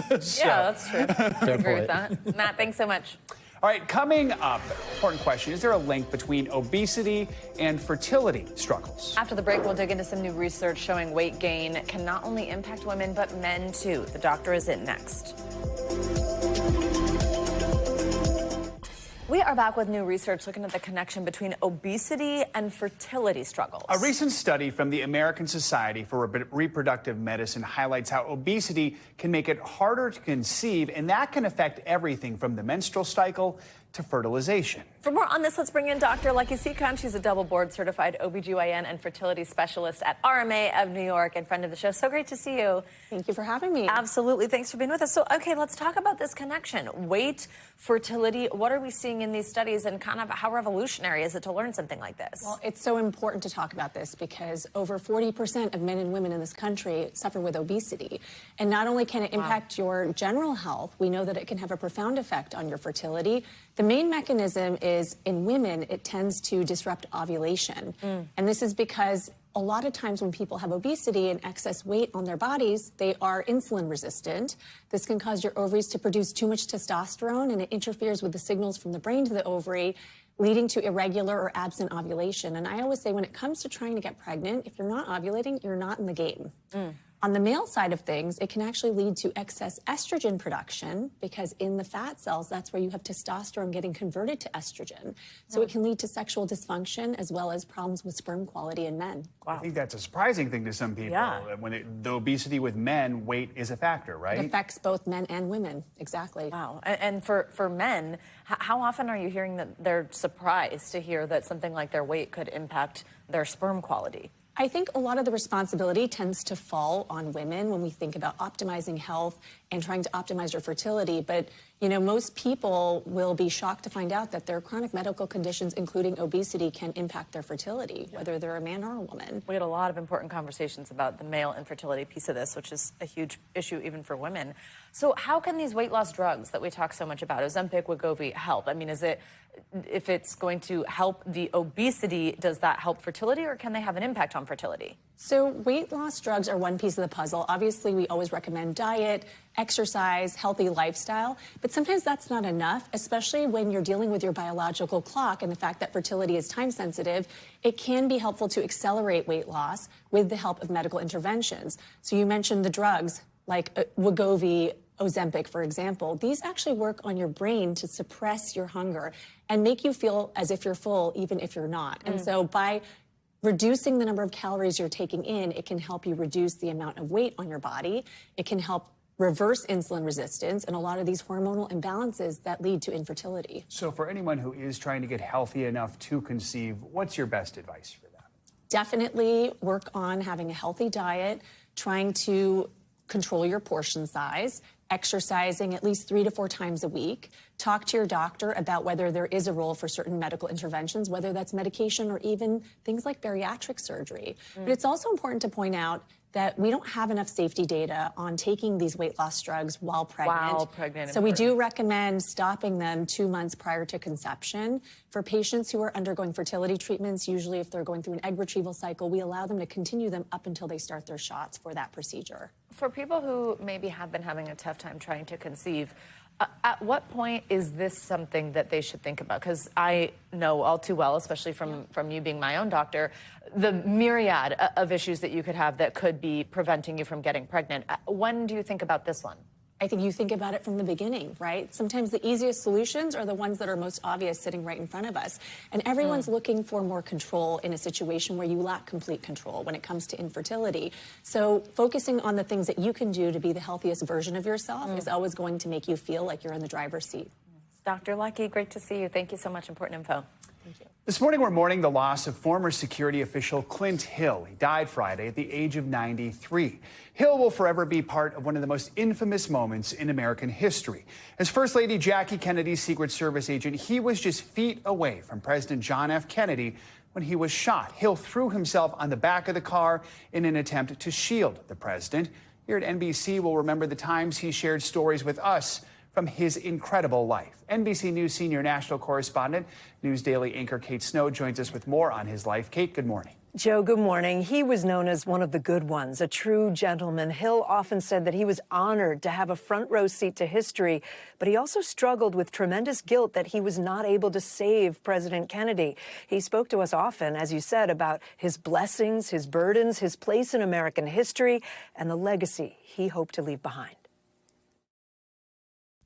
Yeah, that's true. I agree with that. Matt, thanks so much. All right, coming up, important question. Is there a link between obesity and fertility struggles? After the break, we'll dig into some new research showing weight gain can not only impact women, but men too. The doctor is in next. We are back with new research looking at the connection between obesity and fertility struggles. A recent study from the American Society for Reproductive Medicine highlights how obesity can make it harder to conceive, and that can affect everything from the menstrual cycle to fertilization. For more on this, let's bring in Dr. Lucky Seacon. She's a double board certified OBGYN and fertility specialist at RMA of New York and friend of the show. So great to see you. Thank you for having me. Absolutely. Thanks for being with us. So, okay, let's talk about this connection. Weight, fertility, what are we seeing in these studies, and kind of how revolutionary is it to learn something like this? Well, it's so important to talk about this because over 40% of men and women in this country suffer with obesity. And not only can it impact your general health, we know that it can have a profound effect on your fertility. The main mechanism is in women, it tends to disrupt ovulation. And this is because a lot of times when people have obesity and excess weight on their bodies, they are insulin resistant. This can cause your ovaries to produce too much testosterone, and it interferes with the signals from the brain to the ovary, leading to irregular or absent ovulation. And I always say when it comes to trying to get pregnant, if you're not ovulating, you're not in the game. On the male side of things, it can actually lead to excess estrogen production because in the fat cells, that's where you have testosterone getting converted to estrogen. So it can lead to sexual dysfunction as well as problems with sperm quality in men. I think that's a surprising thing to some people. When the obesity with men, weight is a factor, right? It affects both men and women, exactly. Wow. And for men, how often are you hearing that they're surprised to hear that something like their weight could impact their sperm quality? I think a lot of the responsibility tends to fall on women when we think about optimizing health and trying to optimize your fertility. But, you know, most people will be shocked to find out that their chronic medical conditions, including obesity, can impact their fertility, whether they're a man or a woman. We had a lot of important conversations about the male infertility piece of this, which is a huge issue even for women. So how can these weight loss drugs that we talk so much about, Ozempic, Wegovy, help? I mean, if it's going to help the obesity, does that help fertility, or can they have an impact on fertility? So weight loss drugs are one piece of the puzzle. Obviously, we always recommend diet, exercise, healthy lifestyle, but sometimes that's not enough, especially when you're dealing with your biological clock and the fact that fertility is time sensitive. It can be helpful to accelerate weight loss with the help of medical interventions. So you mentioned the drugs like Wegovy, Ozempic, for example. These actually work on your brain to suppress your hunger and make you feel as if you're full, even if you're not. And so by reducing the number of calories you're taking in, it can help you reduce the amount of weight on your body. It can help reverse insulin resistance and a lot of these hormonal imbalances that lead to infertility. So for anyone who is trying to get healthy enough to conceive, what's your best advice for them? Definitely work on having a healthy diet, trying to control your portion size, exercising at least 3 to 4 times a week. Talk to your doctor about whether there is a role for certain medical interventions, whether that's medication or even things like bariatric surgery. But it's also important to point out that we don't have enough safety data on taking these weight loss drugs while pregnant. So we do recommend stopping them 2 months prior to conception. For patients who are undergoing fertility treatments, usually if they're going through an egg retrieval cycle, we allow them to continue them up until they start their shots for that procedure. For people who maybe have been having a tough time trying to conceive, at what point is this something that they should think about? Because I know all too well, especially from you being my own doctor, the myriad of issues that you could have that could be preventing you from getting pregnant. When do you think about this one? I think you think about it from the beginning, right? Sometimes the easiest solutions are the ones that are most obvious sitting right in front of us. And everyone's looking for more control in a situation where you lack complete control when it comes to infertility. So focusing on the things that you can do to be the healthiest version of yourself is always going to make you feel like you're in the driver's seat. Dr. Lucky, great to see you. Thank you so much. Important info. Thank you. This morning, we're mourning the loss of former security official Clint Hill. He died Friday at the age of 93. Hill will forever be part of one of the most infamous moments in American history. As First Lady Jackie Kennedy's Secret Service agent, he was just feet away from President John F. Kennedy when he was shot. Hill threw himself on the back of the car in an attempt to shield the president. Here at NBC, we'll remember the times he shared stories with us from his incredible life. NBC News senior national correspondent, News Daily anchor Kate Snow joins us with more on his life. Kate, good morning. Joe, good morning. He was known as one of the good ones, a true gentleman. Hill often said that he was honored to have a front row seat to history, but he also struggled with tremendous guilt that he was not able to save President Kennedy. He spoke to us often, as you said, about his blessings, his burdens, his place in American history, and the legacy he hoped to leave behind.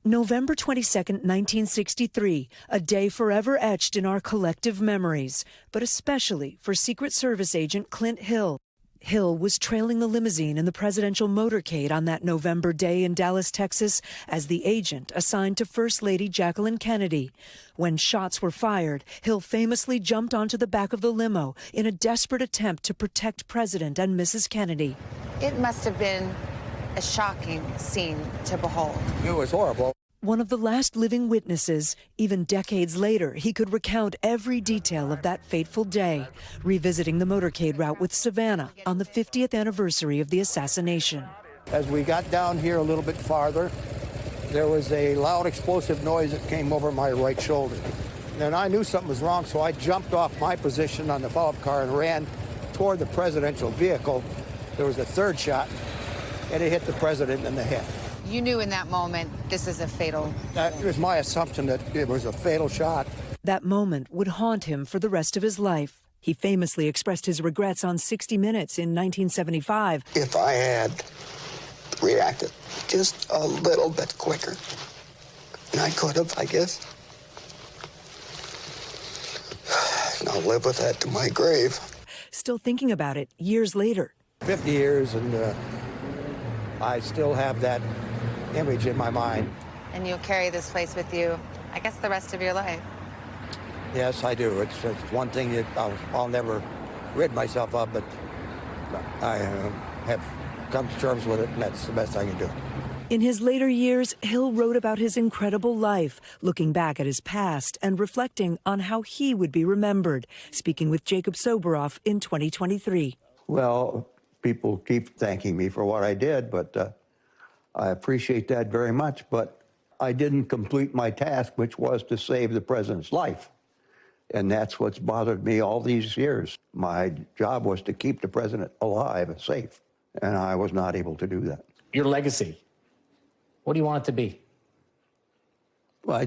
November 22nd, 1963, a day forever etched in our collective memories, but especially for Secret Service agent Clint Hill. Hill was trailing the limousine in the presidential motorcade on that November day in Dallas, Texas, as the agent assigned to First Lady Jacqueline Kennedy. When shots were fired, Hill famously jumped onto the back of the limo in a desperate attempt to protect President and Mrs. Kennedy. It must have been a shocking scene to behold. It was horrible. One of the last living witnesses, even decades later, he could recount every detail of that fateful day, revisiting the motorcade route with Savannah on the 50th anniversary of the assassination. As we got down here a little bit farther, there was a loud explosive noise that came over my right shoulder. And I knew something was wrong, so I jumped off my position on the follow-up car and ran toward the presidential vehicle. There was a third shot, and it hit the president in the head. You knew in that moment this is a fatal. It was my assumption that it was a fatal shot. That moment would haunt him for the rest of his life. He famously expressed his regrets on 60 Minutes in 1975. If I had reacted just a little bit quicker, and I could have, I guess. And I'll live with that to my grave. Still thinking about it years later. 50 years, and I still have that image in my mind. And you'll carry this place with you, I guess, the rest of your life. Yes, I do. It's one thing that I'll never rid myself of, but I have come to terms with it, and that's the best I can do. In his later years, Hill wrote about his incredible life, looking back at his past and reflecting on how he would be remembered, speaking with Jacob Soboroff in 2023. Well, people keep thanking me for what I did, but I appreciate that very much. But I didn't complete my task, which was to save the president's life. And that's what's bothered me all these years. My job was to keep the president alive and safe, and I was not able to do that. Your legacy, what do you want it to be? Well,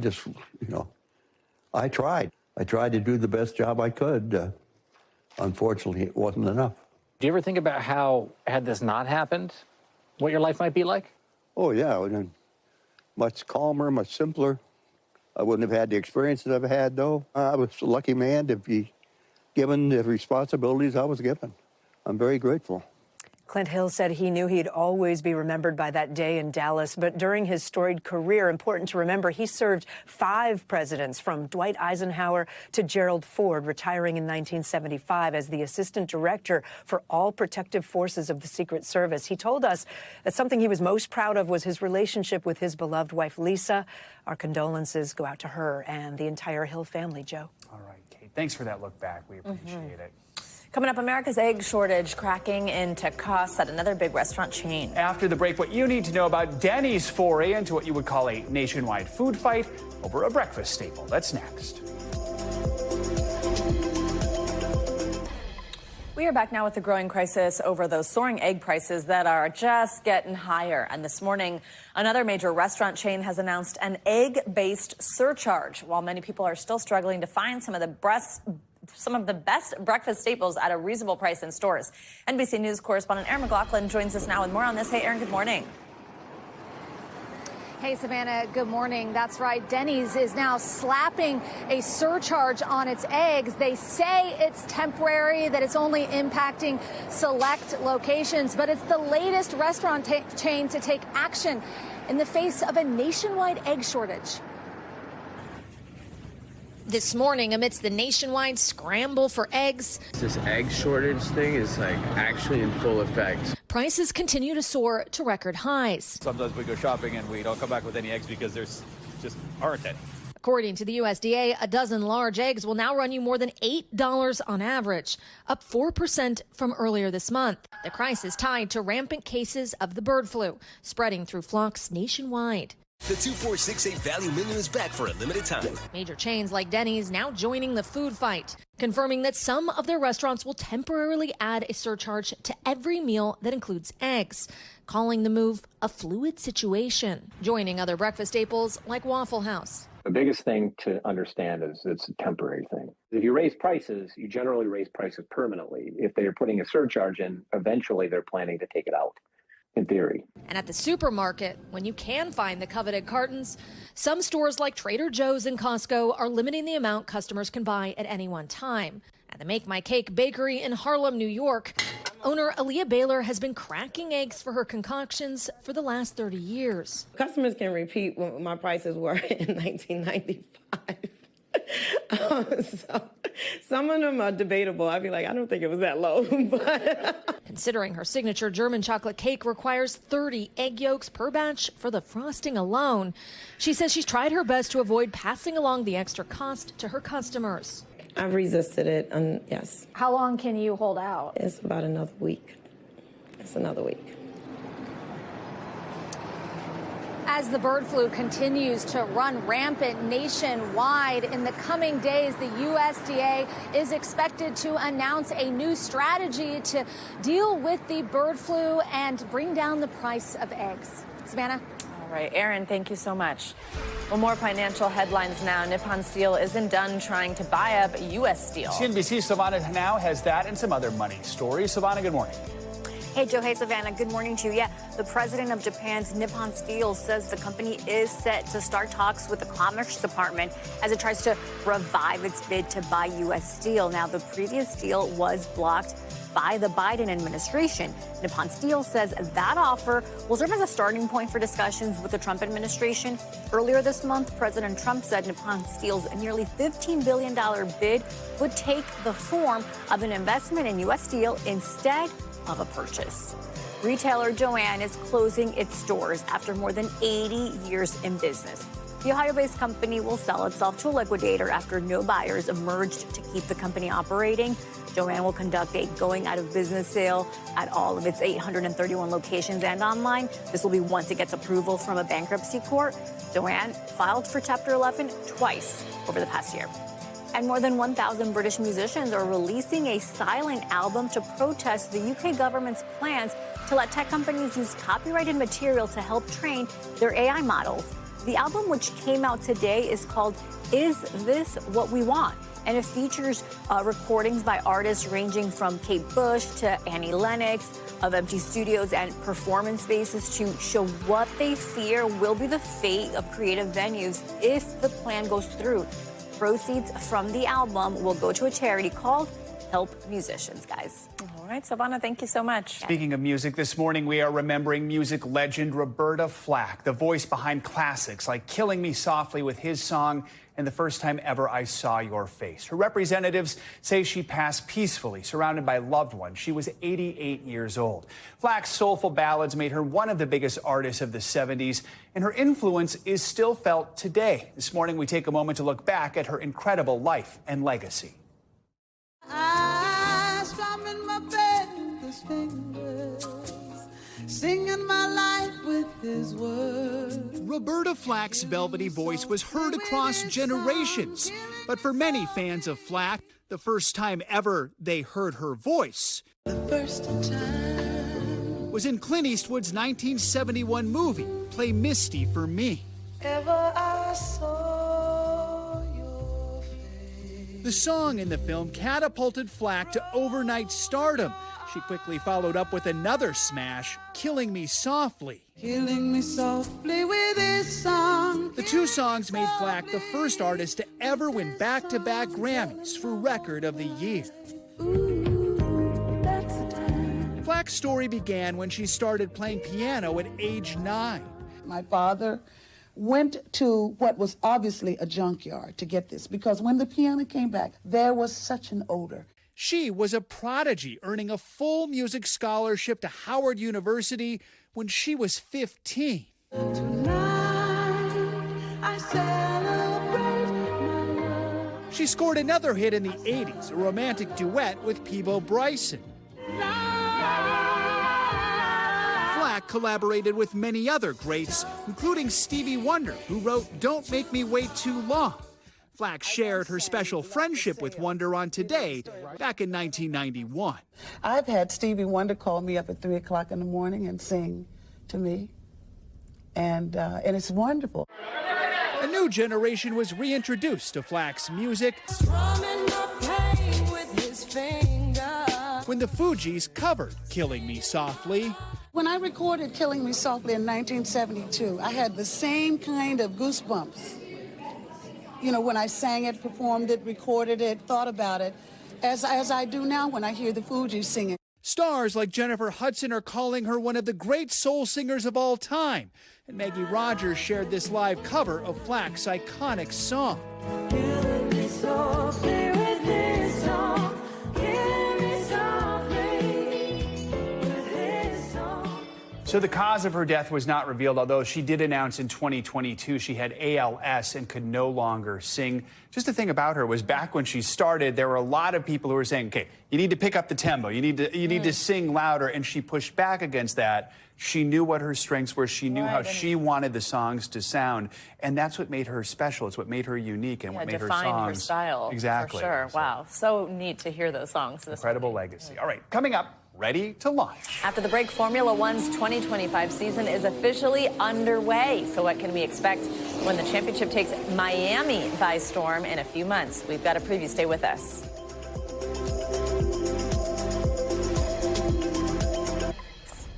I tried. I tried to do the best job I could. Unfortunately, it wasn't enough. Do you ever think about how, had this not happened, what your life might be like? Oh, yeah. Much calmer, much simpler. I wouldn't have had the experience that I've had, though. I was a lucky man to be given the responsibilities I was given. I'm very grateful. Clint Hill said he knew he'd always be remembered by that day in Dallas, but during his storied career, important to remember, he served 5 presidents, from Dwight Eisenhower to Gerald Ford, retiring in 1975 as the assistant director for all protective forces of the Secret Service. He told us that something he was most proud of was his relationship with his beloved wife, Lisa. Our condolences go out to her and the entire Hill family, Joe. All right, Kate, thanks for that look back. We appreciate it. Coming up, America's egg shortage cracking into costs at another big restaurant chain. After the break, what you need to know about Denny's foray into what you would call a nationwide food fight over a breakfast staple. That's next. We are back now with the growing crisis over those soaring egg prices that are just getting higher. And this morning, another major restaurant chain has announced an egg-based surcharge. While many people are still struggling to find some of the best breakfast staples at a reasonable price in stores. NBC News correspondent Aaron McLaughlin joins us now with more on this. Hey, Aaron, good morning. Hey, Savannah, good morning. That's right. Denny's is now slapping a surcharge on its eggs. They say it's temporary, that it's only impacting select locations, but it's the latest restaurant chain to take action in the face of a nationwide egg shortage. This morning, amidst the nationwide scramble for eggs, This egg shortage thing is actually in full effect. prices continue to soar to record highs. Sometimes we go shopping and we don't come back with any eggs because there's just aren't any. According to the USDA, a dozen large eggs will now run you more than $8 on average, up 4% from earlier this month. The crisis tied to rampant cases of the bird flu, spreading through flocks nationwide. The 2468 value menu is back for a limited time. Major chains like Denny's now joining the food fight, confirming that some of their restaurants will temporarily add a surcharge to every meal that includes eggs, calling the move a fluid situation, joining other breakfast staples like Waffle House. The biggest thing to understand is it's a temporary thing. If you raise prices, you generally raise prices permanently. If they're putting a surcharge in, eventually they're planning to take it out, in theory. And at the supermarket, when you can find the coveted cartons, some stores like Trader Joe's and Costco are limiting the amount customers can buy at any one time. At the Make My Cake bakery in Harlem, New York, owner Aaliyah Baylor has been cracking eggs for her concoctions for the last 30 years. Customers can repeat what my prices were in 1995. So some of them are debatable. I'd be like, I don't think it was that low. But considering her signature German chocolate cake requires 30 egg yolks per batch for the frosting alone, she says she's tried her best to avoid passing along the extra cost to her customers. I've resisted it, and yes. How long can you hold out? It's about another week. It's another week. As the bird flu continues to run rampant nationwide, in the coming days, the USDA is expected to announce a new strategy to deal with the bird flu and bring down the price of eggs. Savannah? All right, Aaron, thank you so much. Well, more financial headlines now. Nippon Steel isn't done trying to buy up U.S. Steel. CNBC's Savannah now has that and some other money stories. Savannah, good morning. Hey, Joe. Hey, Savannah. Good morning to you. Yeah, the president of Japan's Nippon Steel says the company is set to start talks with the Commerce Department as it tries to revive its bid to buy U.S. Steel. Now, the previous deal was blocked by the Biden administration. Nippon Steel says that offer will serve as a starting point for discussions with the Trump administration. Earlier this month, President Trump said Nippon Steel's nearly $15 billion bid would take the form of an investment in U.S. Steel instead of a purchase. Retailer Joann is closing its stores after more than 80 years in business. The Ohio-based company will sell itself to a liquidator after no buyers emerged to keep the company operating. Joann will conduct a going-out-of-business sale at all of its 831 locations and online. This will be once it gets approval from a bankruptcy court. Joann filed for Chapter 11 twice over the past year. And more than 1,000 British musicians are releasing a silent album to protest the UK government's plans to let tech companies use copyrighted material to help train their AI models. The album, which came out today, is called Is This What We Want? And it features recordings by artists ranging from Kate Bush to Annie Lennox of empty studios and performance spaces to show what they fear will be the fate of creative venues if the plan goes through. Proceeds from the album will go to a charity called Help Musicians, guys. All right, Savannah, thank you so much. Speaking of music, this morning we are remembering music legend Roberta Flack, the voice behind classics like Killing Me Softly with his song and The First Time Ever I Saw Your Face. Her representatives say she passed peacefully, surrounded by loved ones. She was 88 years old. Flack's soulful ballads made her one of the biggest artists of the 70s, and her influence is still felt today. This morning we take a moment to look back at her incredible life and legacy. I swam in my bed with his fingers, singing my life with his words. Roberta Flack's velvety voice was heard across generations, but for many fans of Flack, the first time ever they heard her voice was in Clint Eastwood's 1971 movie, Play Misty for Me. Ever I saw your face. The song in the film catapulted Flack to overnight stardom. She quickly followed up with another smash, Killing Me Softly. Killing me softly with this song. The two songs made Flack the first artist to ever win back-to-back Grammys for Record of the Year. Flack's story began when she started playing piano at age 9. My father went to what was obviously a junkyard to get this, because when the piano came back, there was such an odor. She was a prodigy, earning a full music scholarship to Howard University when she was 15. Tonight, I celebrate my love. She scored another hit in the 80s, a romantic duet with Peebo Bryson. Flack collaborated with many other greats, including Stevie Wonder, who wrote Don't Make Me Wait Too Long. Flack shared her special friendship with Wonder on Today back in 1991. I've had Stevie Wonder call me up at 3 o'clock in the morning and sing to me, and it's wonderful. A new generation was reintroduced to Flack's music when the Fugees covered Killing Me Softly. When I recorded Killing Me Softly in 1972, I had the same kind of goosebumps. You know, when I sang it, performed it, recorded it, thought about it, as I do now when I hear the Fugees sing it. Stars like Jennifer Hudson are calling her one of the great soul singers of all time. And Maggie Rogers shared this live cover of Flack's iconic song. So the cause of her death was not revealed, although she did announce in 2022 she had ALS and could no longer sing. Just the thing about her was back when she started, there were a lot of people who were saying, okay, you need to pick up the tempo, you need to sing louder, and she pushed back against that. She knew what her strengths were. She knew how she wanted the songs to sound, and that's what made her special. It's what made her unique and what made her songs. Defined her style. Exactly. For sure. Wow. So neat to hear those songs. Incredible legacy. All right, coming up. Ready to launch. After the break, Formula One's 2025 season is officially underway. So what can we expect when the championship takes Miami by storm in a few months? We've got a preview. Stay with us.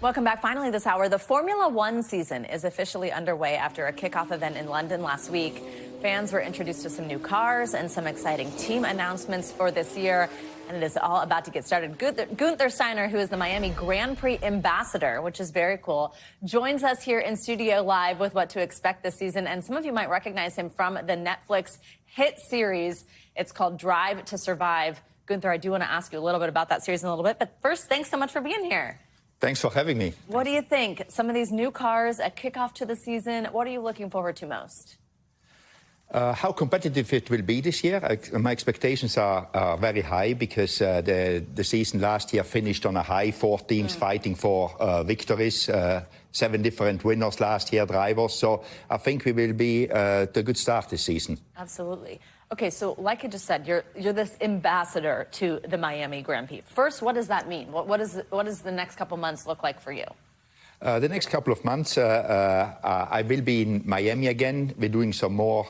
Welcome back. Finally this hour, the Formula One season is officially underway after a kickoff event in London last week. Fans were introduced to some new cars and some exciting team announcements for this year. And it is all about to get started. Gunther Steiner, who is the Miami Grand Prix ambassador, which is very cool, joins us here in studio live with what to expect this season. And some of you might recognize him from the Netflix hit series. It's called Drive to Survive. Gunther, I do want to ask you a little bit about that series in a little bit. But first, thanks so much for being here. Thanks for having me. What do you think? Some of these new cars at kickoff to the season, what are you looking forward to most? How competitive it will be this year. My expectations are very high because the season last year finished on a high. 4 teams fighting for victories, 7 different winners last year, drivers. So I think we will be a good start this season. Absolutely. Okay, so like I just said, you're this ambassador to the Miami Grand Prix. First, what does that mean? What does the next couple months look like for you? The next couple of months, I will be in Miami again. We're doing some more,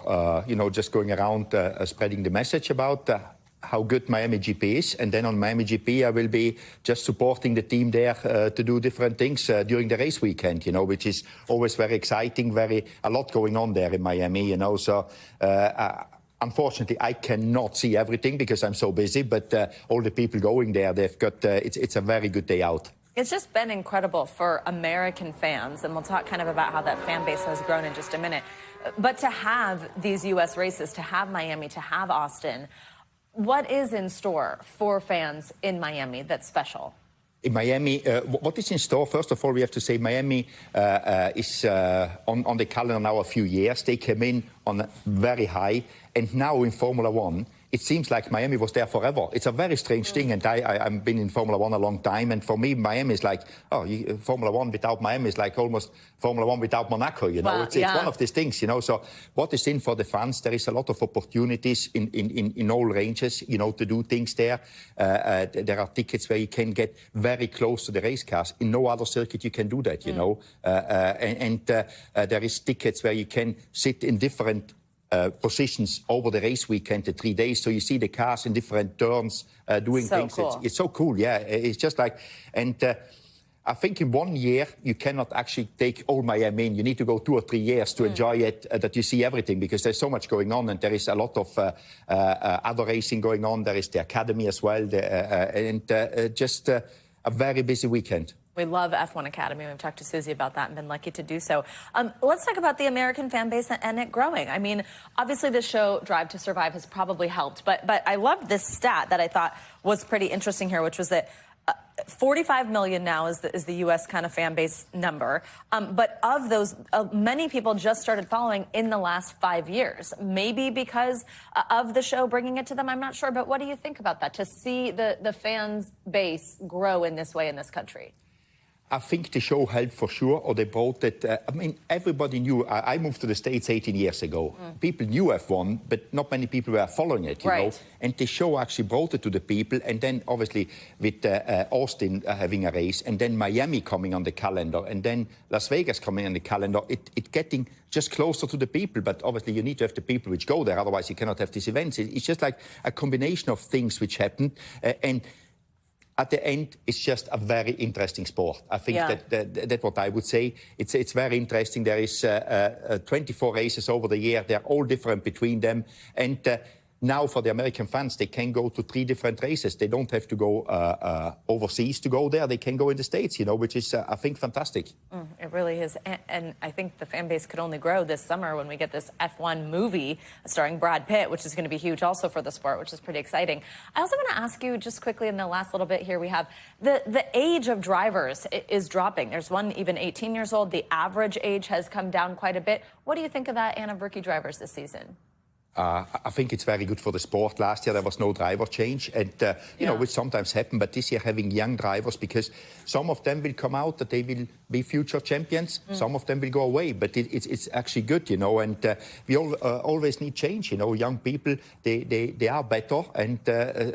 just going around spreading the message about how good Miami GP is. And then on Miami GP, I will be just supporting the team there to do different things during the race weekend, which is always very exciting, a lot going on there in Miami, So unfortunately, I cannot see everything because I'm so busy, but all the people going there, they've got, it's a very good day out. It's just been incredible for American fans, and we'll talk kind of about how that fan base has grown in just a minute. But to have these U.S. races, to have Miami, to have Austin, what is in store for fans in Miami that's special? In Miami, what is in store? First of all, we have to say Miami is on the calendar now a few years. They came in on very high, and now in Formula One, it seems like Miami was there forever. It's a very strange thing, and I've been in Formula One a long time, and for me, Miami is like, Formula One without Miami is like almost Formula One without Monaco, Well, it's one of these things, So what is in for the fans? There is a lot of opportunities in all ranges, to do things there. There are tickets where you can get very close to the race cars. In no other circuit you can do that, and there is tickets where you can sit in different positions over the race weekend, the 3 days, so you see the cars in different turns doing things. Cool. It's so cool, yeah. It's just like, and I think in 1 year you cannot actually take all Miami in. You need to go 2 or 3 years to enjoy it, that you see everything, because there's so much going on, and there is a lot of other racing going on. There is the academy as well, just a very busy weekend. We love F1 Academy. We've talked to Susie about that and been lucky to do so. Let's talk about the American fan base and it growing. I mean, obviously the show Drive to Survive has probably helped, but I loved this stat that I thought was pretty interesting here, which was that 45 million now is the U.S. kind of fan base number. But of those, many people just started following in the last 5 years, maybe because of the show bringing it to them. I'm not sure. But what do you think about that, to see the fans base grow in this way in this country? I think the show helped for sure, or they brought it. I mean, everybody knew. I moved to the States 18 years ago. People knew F1, but not many people were following it, you know. And the show actually brought it to the people. And then, obviously, with Austin having a race, and then Miami coming on the calendar, and then Las Vegas coming on the calendar, it getting just closer to the people. But obviously, you need to have the people which go there. Otherwise, you cannot have these events. It's just like a combination of things which happened. And at the end, it's just a very interesting sport. I think that's what I would say. It's very interesting. There is 24 races over the year. They're all different between them. And now for the American fans, they can go to 3 different races. They don't have to go overseas to go there. They can go in the States, you know, which is, I think, fantastic. It really is. And I think the fan base could only grow this summer when we get this F1 movie starring Brad Pitt, which is going to be huge also for the sport, which is pretty exciting. I also want to ask you just quickly in the last little bit here, we have the age of drivers is dropping. There's one even 18 years old. The average age has come down quite a bit. What do you think of that and of rookie drivers this season? I think it's very good for the sport. Last year there was no driver change, and you know, which sometimes happen. But this year having young drivers, because some of them will come out that they will be future champions. Some of them will go away, but it's actually good, you know. And we always need change, you know. Young people, they are better, and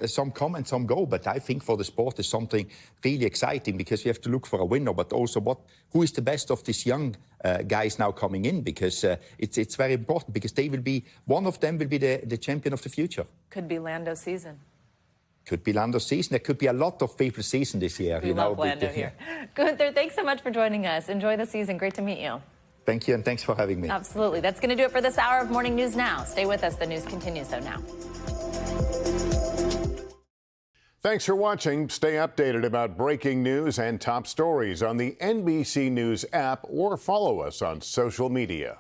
some come and some go. But I think for the sport is something really exciting, because we have to look for a winner, but also who is the best of these young guys now coming in, because it's very important, because they will be, one of them will be the champion of the future. Could be Lando's season. Could be Lando's season. There could be a lot of people's season this year. We love Lando here. Gunther, thanks so much for joining us. Enjoy the season. Great to meet you. Thank you, and thanks for having me. Absolutely. That's going to do it for this hour of Morning News Now. Stay with us. The news continues, though, now. Thanks for watching. Stay updated about breaking news and top stories on the NBC News app, or follow us on social media.